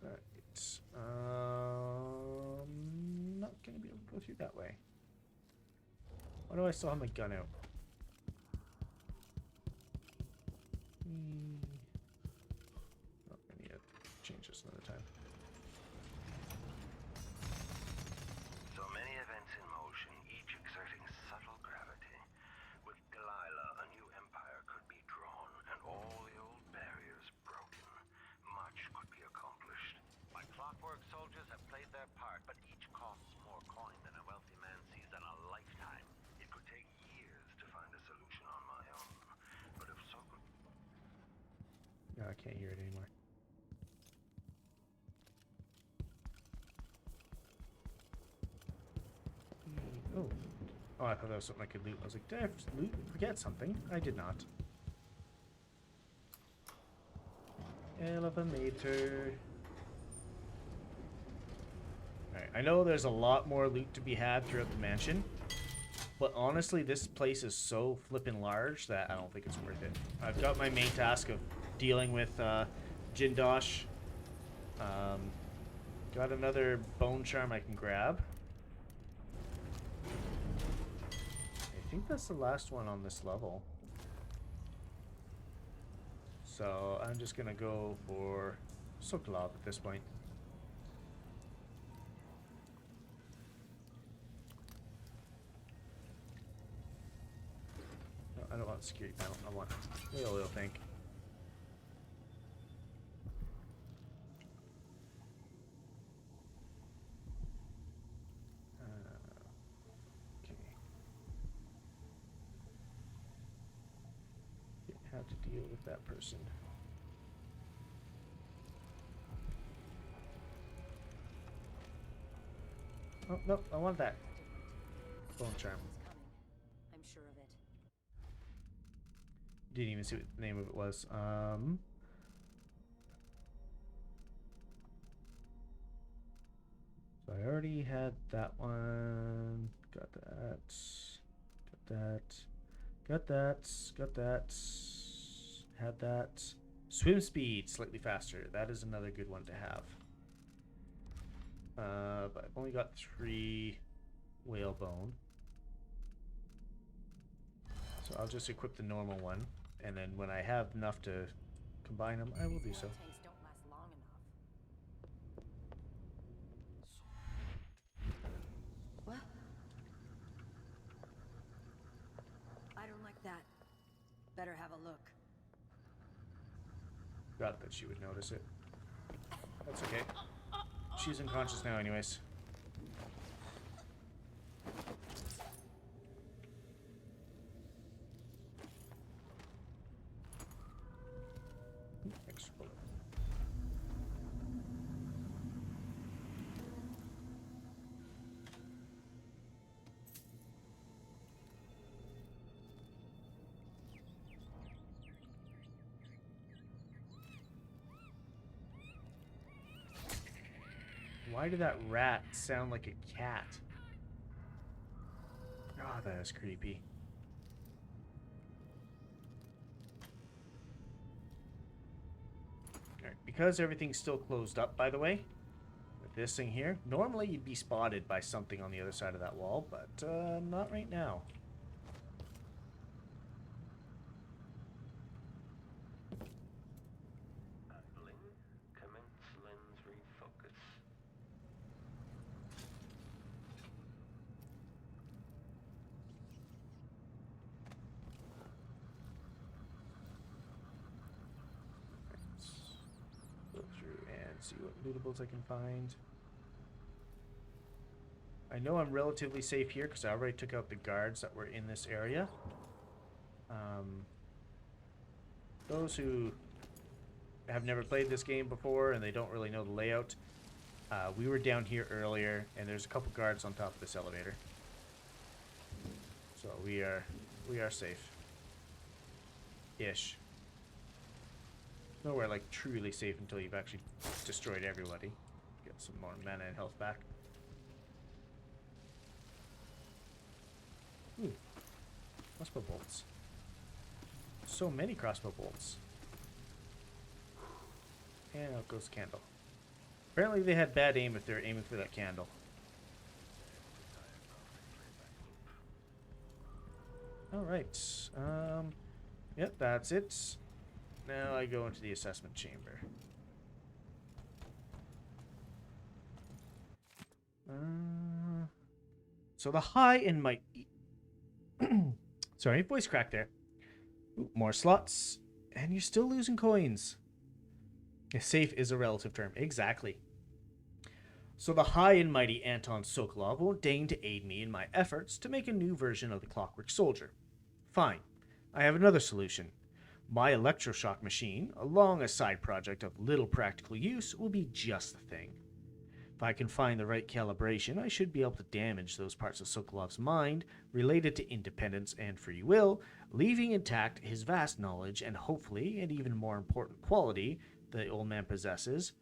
Alright. Not gonna be able to go through through that way? Why do I still have my gun out? Oh, I need to change this another time. So many events in motion, each exerting subtle gravity. With Delilah, a new empire could be drawn, and all the old barriers broken. Much could be accomplished. My clockwork soldiers have played their part, but each costs more coin than a wealthy man sees in a lifetime. It could take years to find a solution on my own. But if so could... No, I can't hear it anymore. Oh. Oh, I thought that was something I could loot. I was like, did I forget something? I did not. Elevator. Alright, I know there's a lot more loot to be had throughout the mansion. But honestly, this place is so flippin' large that I don't think it's worth it. I've got my main task of dealing with Jindosh. Got another bone charm I can grab. I think that's the last one on this level. So I'm just gonna go for Sokolov at this point. No, I don't want security panel. I want oil tank. How to deal with that person. Oh, no, I want that. Bone charm. I'm sure of it. Didn't even see what the name of it was. So I already had that one. Got that. Got that. Got that. Got that. Had that. Swim speed, slightly faster. That is another good one to have. But I've only got 3 whalebone. So I'll just equip the normal one. And then when I have enough to combine them, I will do so. Tanks don't last long enough. Well, I don't like that. Better have a look. Forgot that she would notice it. That's okay. She's unconscious now anyways. Extra bullet. Why did that rat sound like a cat? Oh, that is creepy. Alright, because everything's still closed up, by the way, with this thing here, normally you'd be spotted by something on the other side of that wall, but not right now. See what lootables I can find. I know I'm relatively safe here because I already took out the guards that were in this area. Those who have never played this game before and they don't really know the layout, we were down here earlier and there's a couple guards on top of this elevator. So we are safe. Ish. Nowhere like truly safe until you've actually destroyed everybody. Get some more mana and health back. Ooh, crossbow bolts. So many crossbow bolts. And out goes the candle. Apparently they had bad aim if they're aiming for that candle. All right. Yep, that's it. Now I go into the assessment chamber. So the high and mighty. Sorry, voice crack there. Ooh, more slots, and you're still losing coins. Safe is a relative term. Exactly. So the high and mighty Anton Sokolov won't deign to aid me in my efforts to make a new version of the Clockwork Soldier. Fine. I have another solution. My electroshock machine, along a side project of little practical use, will be just the thing. If I can find the right calibration, I should be able to damage those parts of Sokolov's mind related to independence and free will, leaving intact his vast knowledge and hopefully an even more important quality the old man possesses,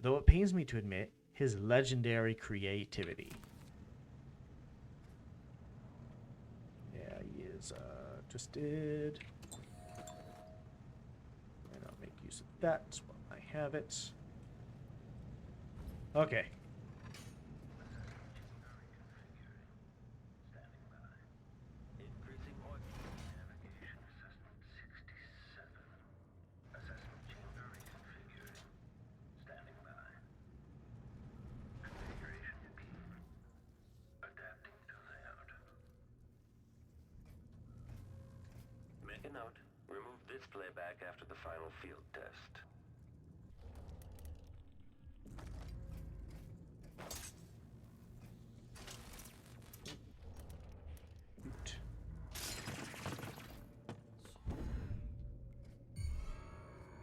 though it pains me to admit, his legendary creativity. Yeah, he is interested. And I'll make use of that while I have it. Okay. Make a note. Remove this playback after the final field test.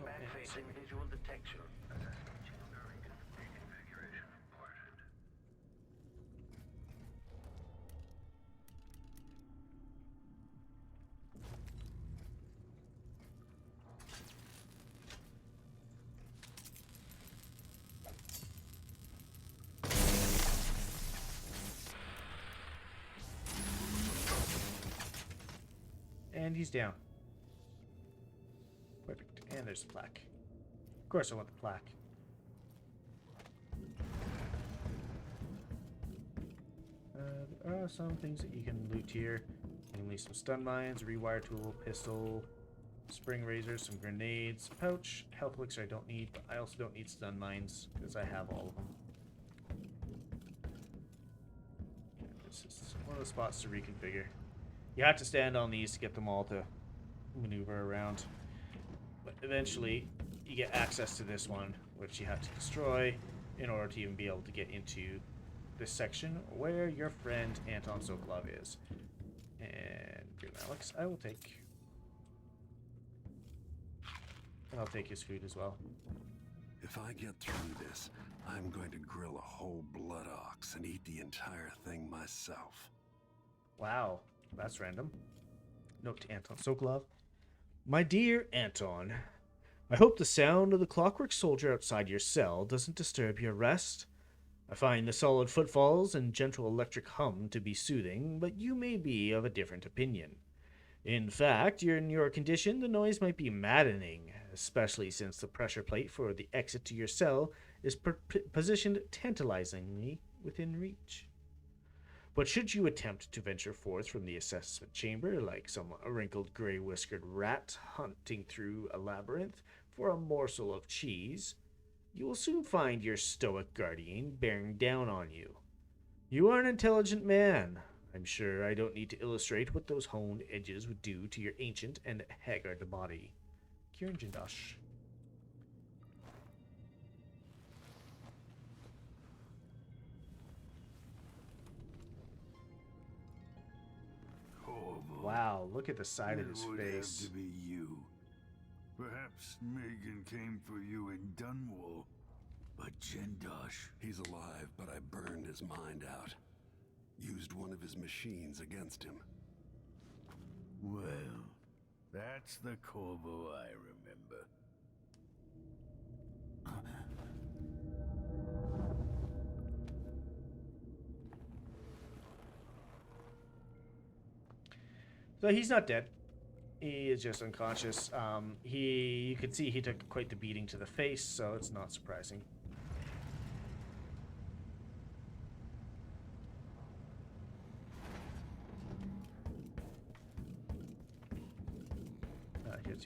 Back-facing visual detection. Assessment chamber reconfiguration reported. And he's down. Perfect. And there's the plaque. Of course I want the plaque. There are some things that you can loot here. Namely some stun mines, rewire tool, pistol, spring razors, some grenades, pouch, health elixir I don't need, but I also don't need stun mines because I have all of them. This is one of the spots to reconfigure. You have to stand on these to get them all to maneuver around. But eventually, you get access to this one, which you have to destroy in order to even be able to get into this section where your friend Anton Sokolov is. And Grim Alex, I will take. And I'll take his food as well. If I get through this, I'm going to grill a whole blood ox and eat the entire thing myself. Wow, that's random. Note to Anton Sokolov. My dear Anton, I hope the sound of the Clockwork Soldier outside your cell doesn't disturb your rest. I find the solid footfalls and gentle electric hum to be soothing, but you may be of a different opinion. In fact, in your condition, the noise might be maddening, especially since the pressure plate for the exit to your cell is positioned tantalizingly within reach. But should you attempt to venture forth from the assessment chamber like some wrinkled gray-whiskered rat hunting through a labyrinth for a morsel of cheese, you will soon find your stoic guardian bearing down on you. You are an intelligent man. I'm sure I don't need to illustrate what those honed edges would do to your ancient and haggard body. Kieran Jindosh. Wow, look at the side of his It would face. have to be you. Perhaps Megan came for you in Dunwall. But Jindosh... He's alive, but I burned his mind out. Used one of his machines against him. Well, that's the Corvo I remember. So he's not dead. He is just unconscious. You could see he took quite the beating to the face, so it's not surprising.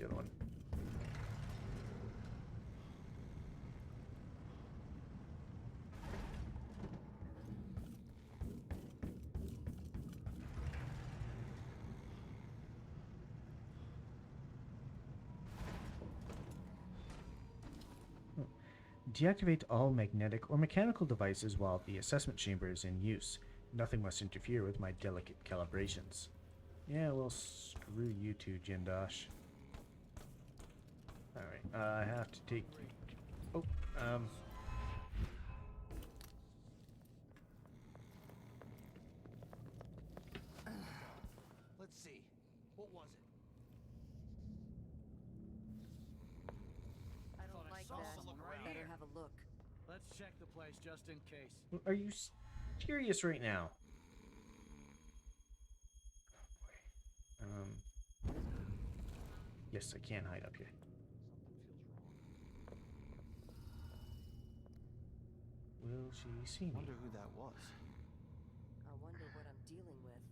the other one? Deactivate all magnetic or mechanical devices while the assessment chamber is in use. Nothing must interfere with my delicate calibrations. Yeah, well, screw you too, Jindosh. Alright, I have to take... Oh, Let's see. What was it? I don't like that. Better have a look. Let's check the place just in case. are you serious right now? Yes, I can hide up here. Will she see me? Wonder who that was. I wonder what I'm dealing with.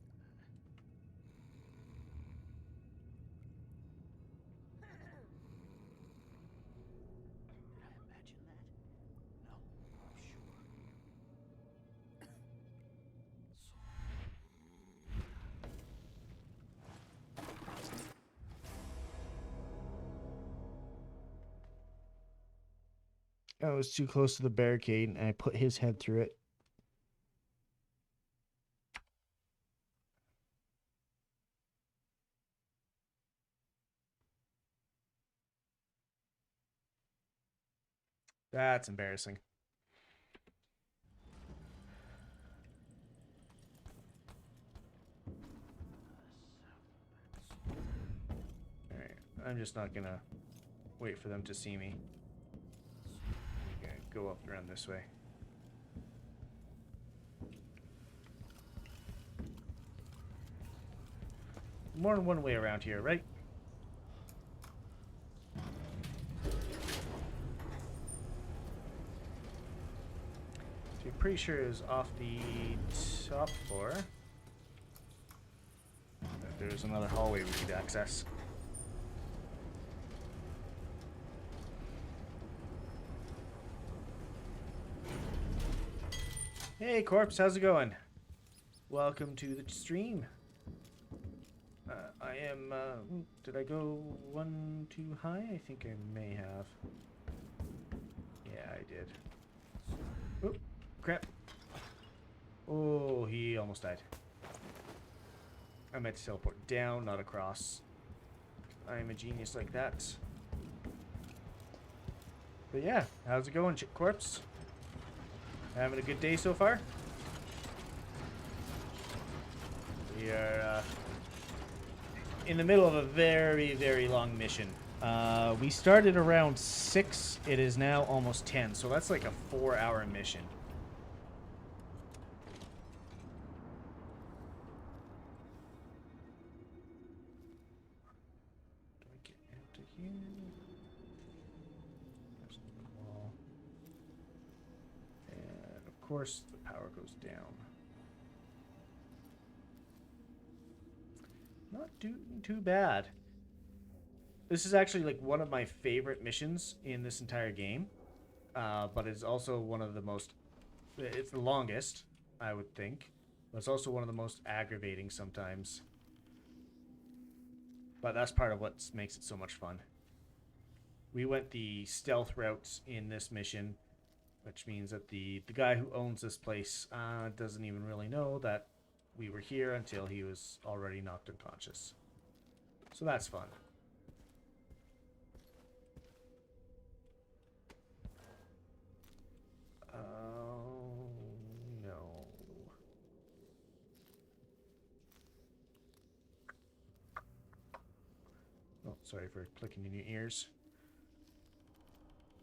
Did I imagine that? No, I'm sure. I was too close to the barricade and I put his head through it. That's embarrassing. Alright, I'm just not gonna wait for them to see me. I'm gonna go up around this way. More than one way around here, right? So you're pretty sure it was off the top floor. There's another hallway we could access. Hey, Corpse, how's it going? Welcome to the stream. I am, did I go one too high? I think I may have. Yeah, I did. Oop, crap. Oh, he almost died. I meant to teleport down, not across. I am a genius like that. But yeah, how's it going, Corpse? Having a good day so far? We are in the middle of a very, very long mission. We started around 6. It is now almost 10, so that's like a 4-hour mission. Do I get into here? There's the wall. And of course, the power goes down. Not doing too bad. This is actually like one of my favorite missions in this entire game. But it's also one of the most... It's the longest, I would think. But it's also one of the most aggravating sometimes. But that's part of what makes it so much fun. We went the stealth routes in this mission, which means that the guy who owns this place doesn't even really know that we were here until he was already knocked unconscious. So that's fun. Oh, no. Oh, sorry for clicking in your ears.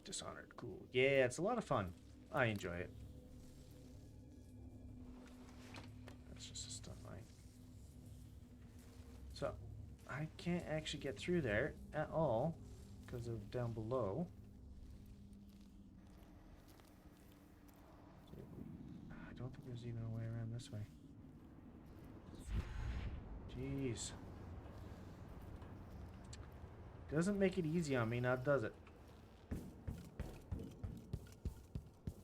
Dishonored, cool. Yeah, it's a lot of fun. I enjoy it. That's just a stun line. So, I can't actually get through there at all because of down below. I don't think there's even a way around this way. Jeez. Doesn't make it easy on me, now does it?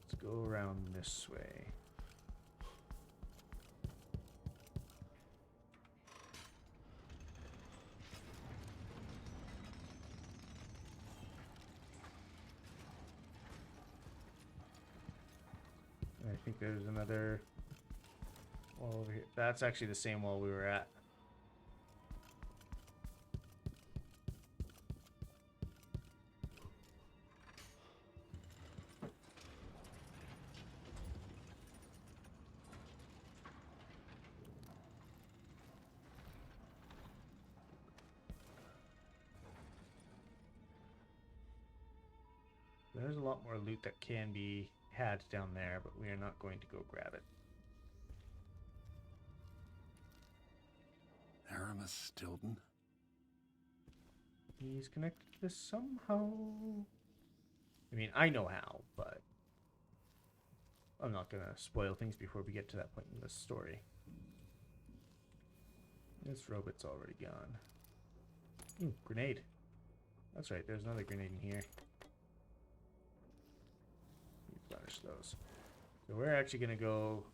Let's go around this way. I think there's another wall over here. That's actually the same wall we were at. There's a lot more loot that can be had down there, but we are not going to go grab it. Aramis Stilton? He's connected to this somehow. I mean, I know how, but I'm not going to spoil things before we get to that point in the story. This robot's already gone. Ooh, grenade. That's right, there's another grenade in here. Finish those. So we're actually going to go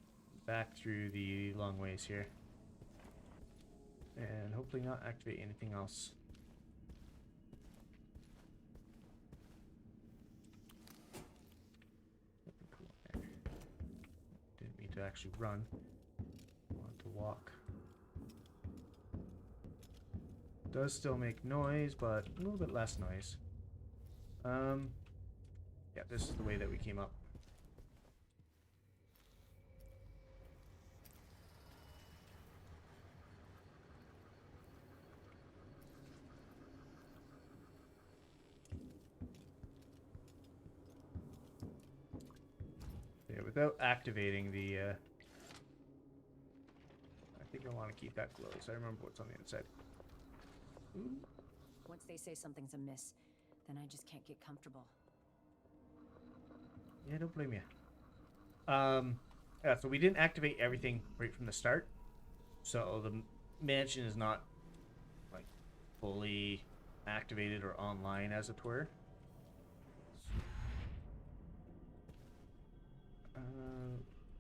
back through the long ways here. And hopefully not activate anything else. Didn't mean to actually run. I want to walk. Does still make noise, but a little bit less noise. Yeah, this is the way that we came up. Yeah, without activating the, I think I want to keep that closed. I remember what's on the inside. Ooh. Once they say something's amiss, then I just can't get comfortable. Yeah, don't blame you. Yeah, so we didn't activate everything right from the start. So the mansion is not, like, fully activated or online, as it were.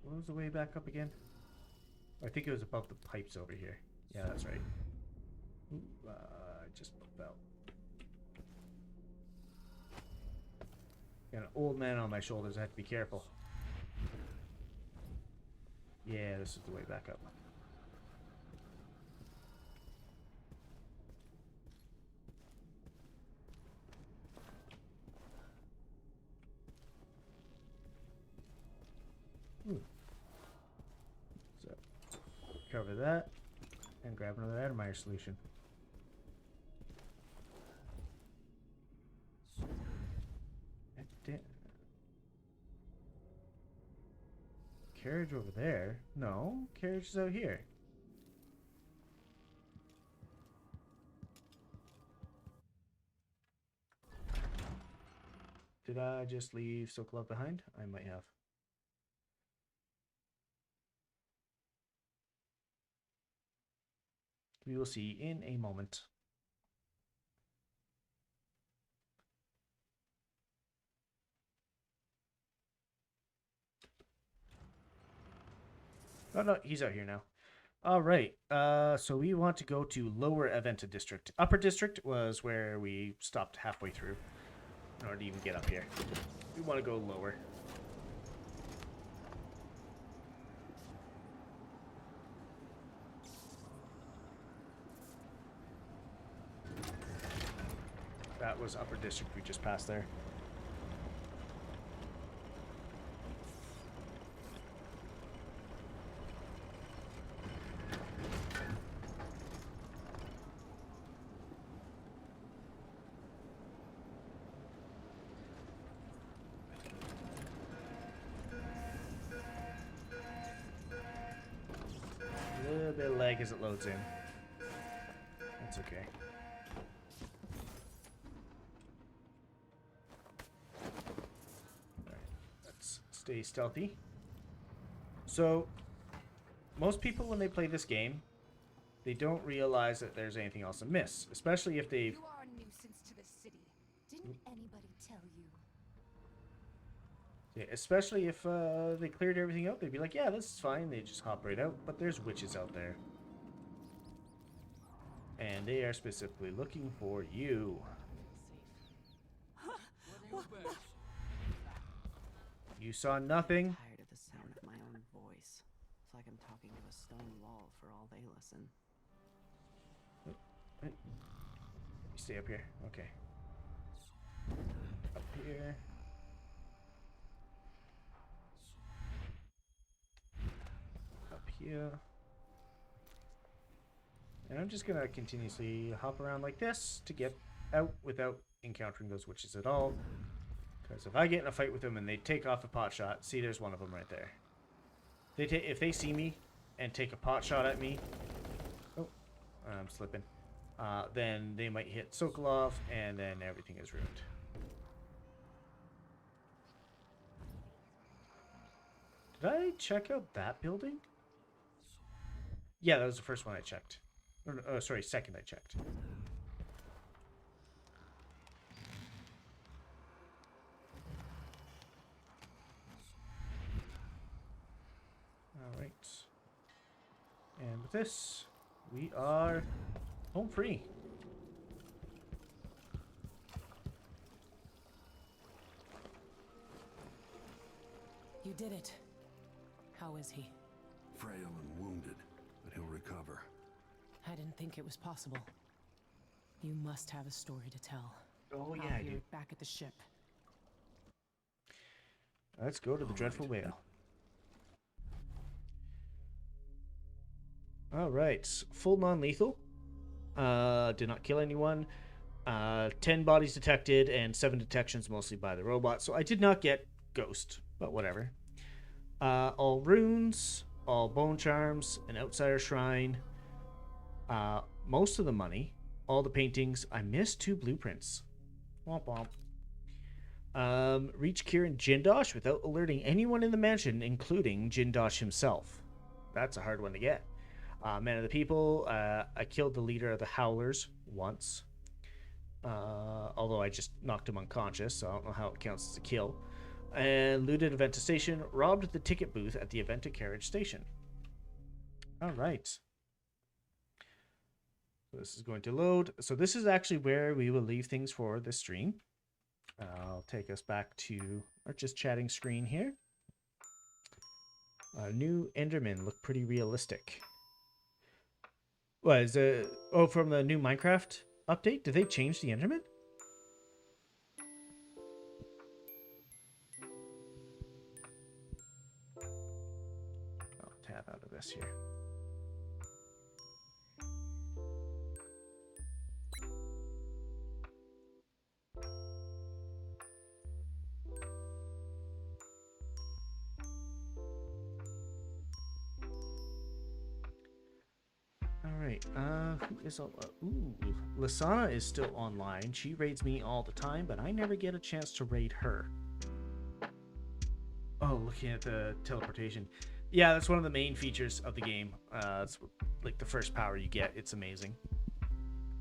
What was the way back up again? I think it was above the pipes over here. Yeah, that's right. Ooh, I just bumped out. Got an old man on my shoulders. I have to be careful. Yeah, this is the way back up. Ooh. So, cover that and grab another atomizer solution. Carriage over there? No, carriage is out here. Did I just leave Silk Love behind? I might have. We will see in a moment. Oh no, he's out here now. All right, so we want to go to Lower Aventa District. Upper District was where we stopped halfway through in order to even get up here. We want to go lower. That was Upper District we just passed there. A little bit of lag as it loads in. That's okay. Stay stealthy. So, most people when they play this game, they don't realize that there's anything else amiss, especially if they've Yeah, especially if they cleared everything out, they'd be like, yeah, this is fine. They just hop right out. But there's witches out there. And they are specifically looking for you. You saw nothing. I'm tired of the sound of my own voice. It's like I'm talking to a stone wall for all they listen. You stay up here. Okay. Up here. Up here. And I'm just gonna continuously hop around like this to get out without encountering those witches at all. Because if I get in a fight with them and they take off a pot shot, see, there's one of them right there. If they see me and take a pot shot at me, oh, I'm slipping. Then they might hit Sokolov, and then everything is ruined. Did I check out that building? Yeah, that was the first one I checked. Oh, sorry, second I checked. Alright. And with this, we are home free. You did it. How is he? Frail and wounded, but he'll recover. I didn't think it was possible. You must have a story to tell. Oh, yeah, I do. Back at the ship. Let's go to the Dreadful Whale. Alright, full non-lethal. Did not kill anyone. 10 bodies detected and 7 detections mostly by the robot. So I did not get Ghost, but whatever. All runes, all bone charms, an outsider shrine. Most of the money, all the paintings. I missed 2 blueprints. Womp womp. Reach Kieran Jindosh without alerting anyone in the mansion, including Jindosh himself. That's a hard one to get. Man of the People, I killed the leader of the Howlers once. Although I just knocked him unconscious, so I don't know how it counts as a kill. And looted Aventa Station, robbed the ticket booth at the Aventa Carriage Station. Alright. So this is going to load. So this is actually where we will leave things for this stream. I'll take us back to our just chatting screen here. New Endermen look pretty realistic. What is it? Oh, from the new Minecraft update? Did they change the Enderman? I'll tab out of this here. Alright, who is ooh, Lasana is still online. She raids me all the time, but I never get a chance to raid her. Oh, looking at the teleportation. Yeah, that's one of the main features of the game. It's like the first power you get. It's amazing.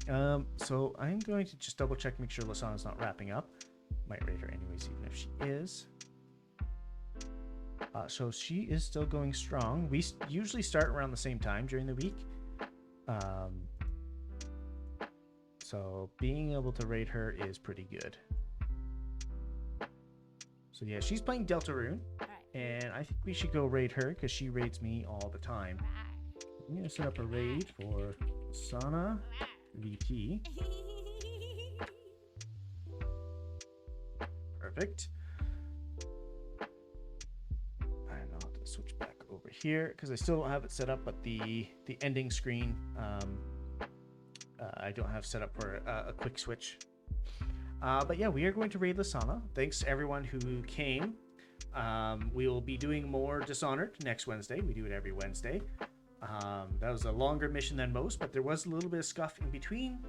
So I'm going to just double check, make sure Lasana's not wrapping up. Might raid her anyways, even if she is. So she is still going strong. We usually start around the same time during the week. So being able to raid her is pretty good. So yeah, she's playing Deltarune, and I think we should go raid her because she raids me all the time. I'm gonna set up a raid for Sana VT. Perfect. And I'll have to switch back over here because I still don't have it set up, but the ending screen I don't have set up for a quick switch. But yeah, we are going to raid Lasana. Thanks to everyone who came. We will be doing more Dishonored next Wednesday. We do it every Wednesday. That was a longer mission than most, but there was a little bit of scuff in between,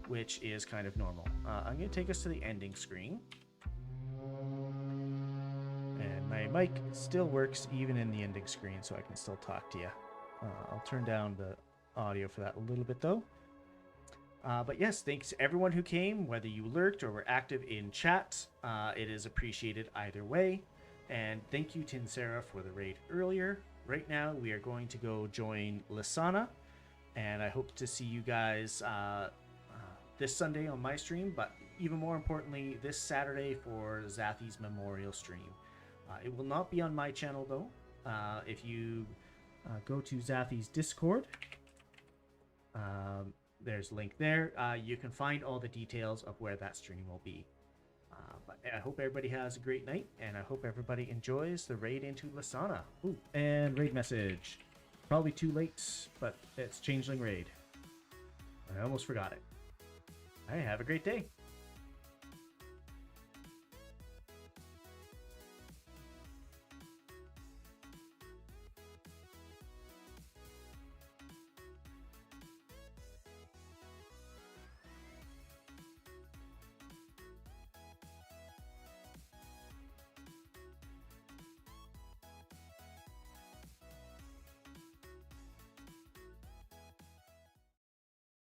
which is kind of normal. I'm going to take us to the ending screen. And my mic still works even in the ending screen, so I can still talk to you. I'll turn down the audio for that a little bit, though. But yes, thanks to everyone who came, whether you lurked or were active in chat. It is appreciated either way. And thank you, Tinsera, for the raid earlier. Right now, we are going to go join Lisana, and I hope to see you guys this Sunday on my stream, but even more importantly, this Saturday for Zathy's memorial stream. It will not be on my channel, though. If you go to Zathy's Discord, there's a link there. You can find all the details of where that stream will be. But I hope everybody has a great night, and I hope everybody enjoys the raid into Lisana. Ooh, and raid message. Probably too late, but it's Changeling Raid. I almost forgot it. All right, have a great day.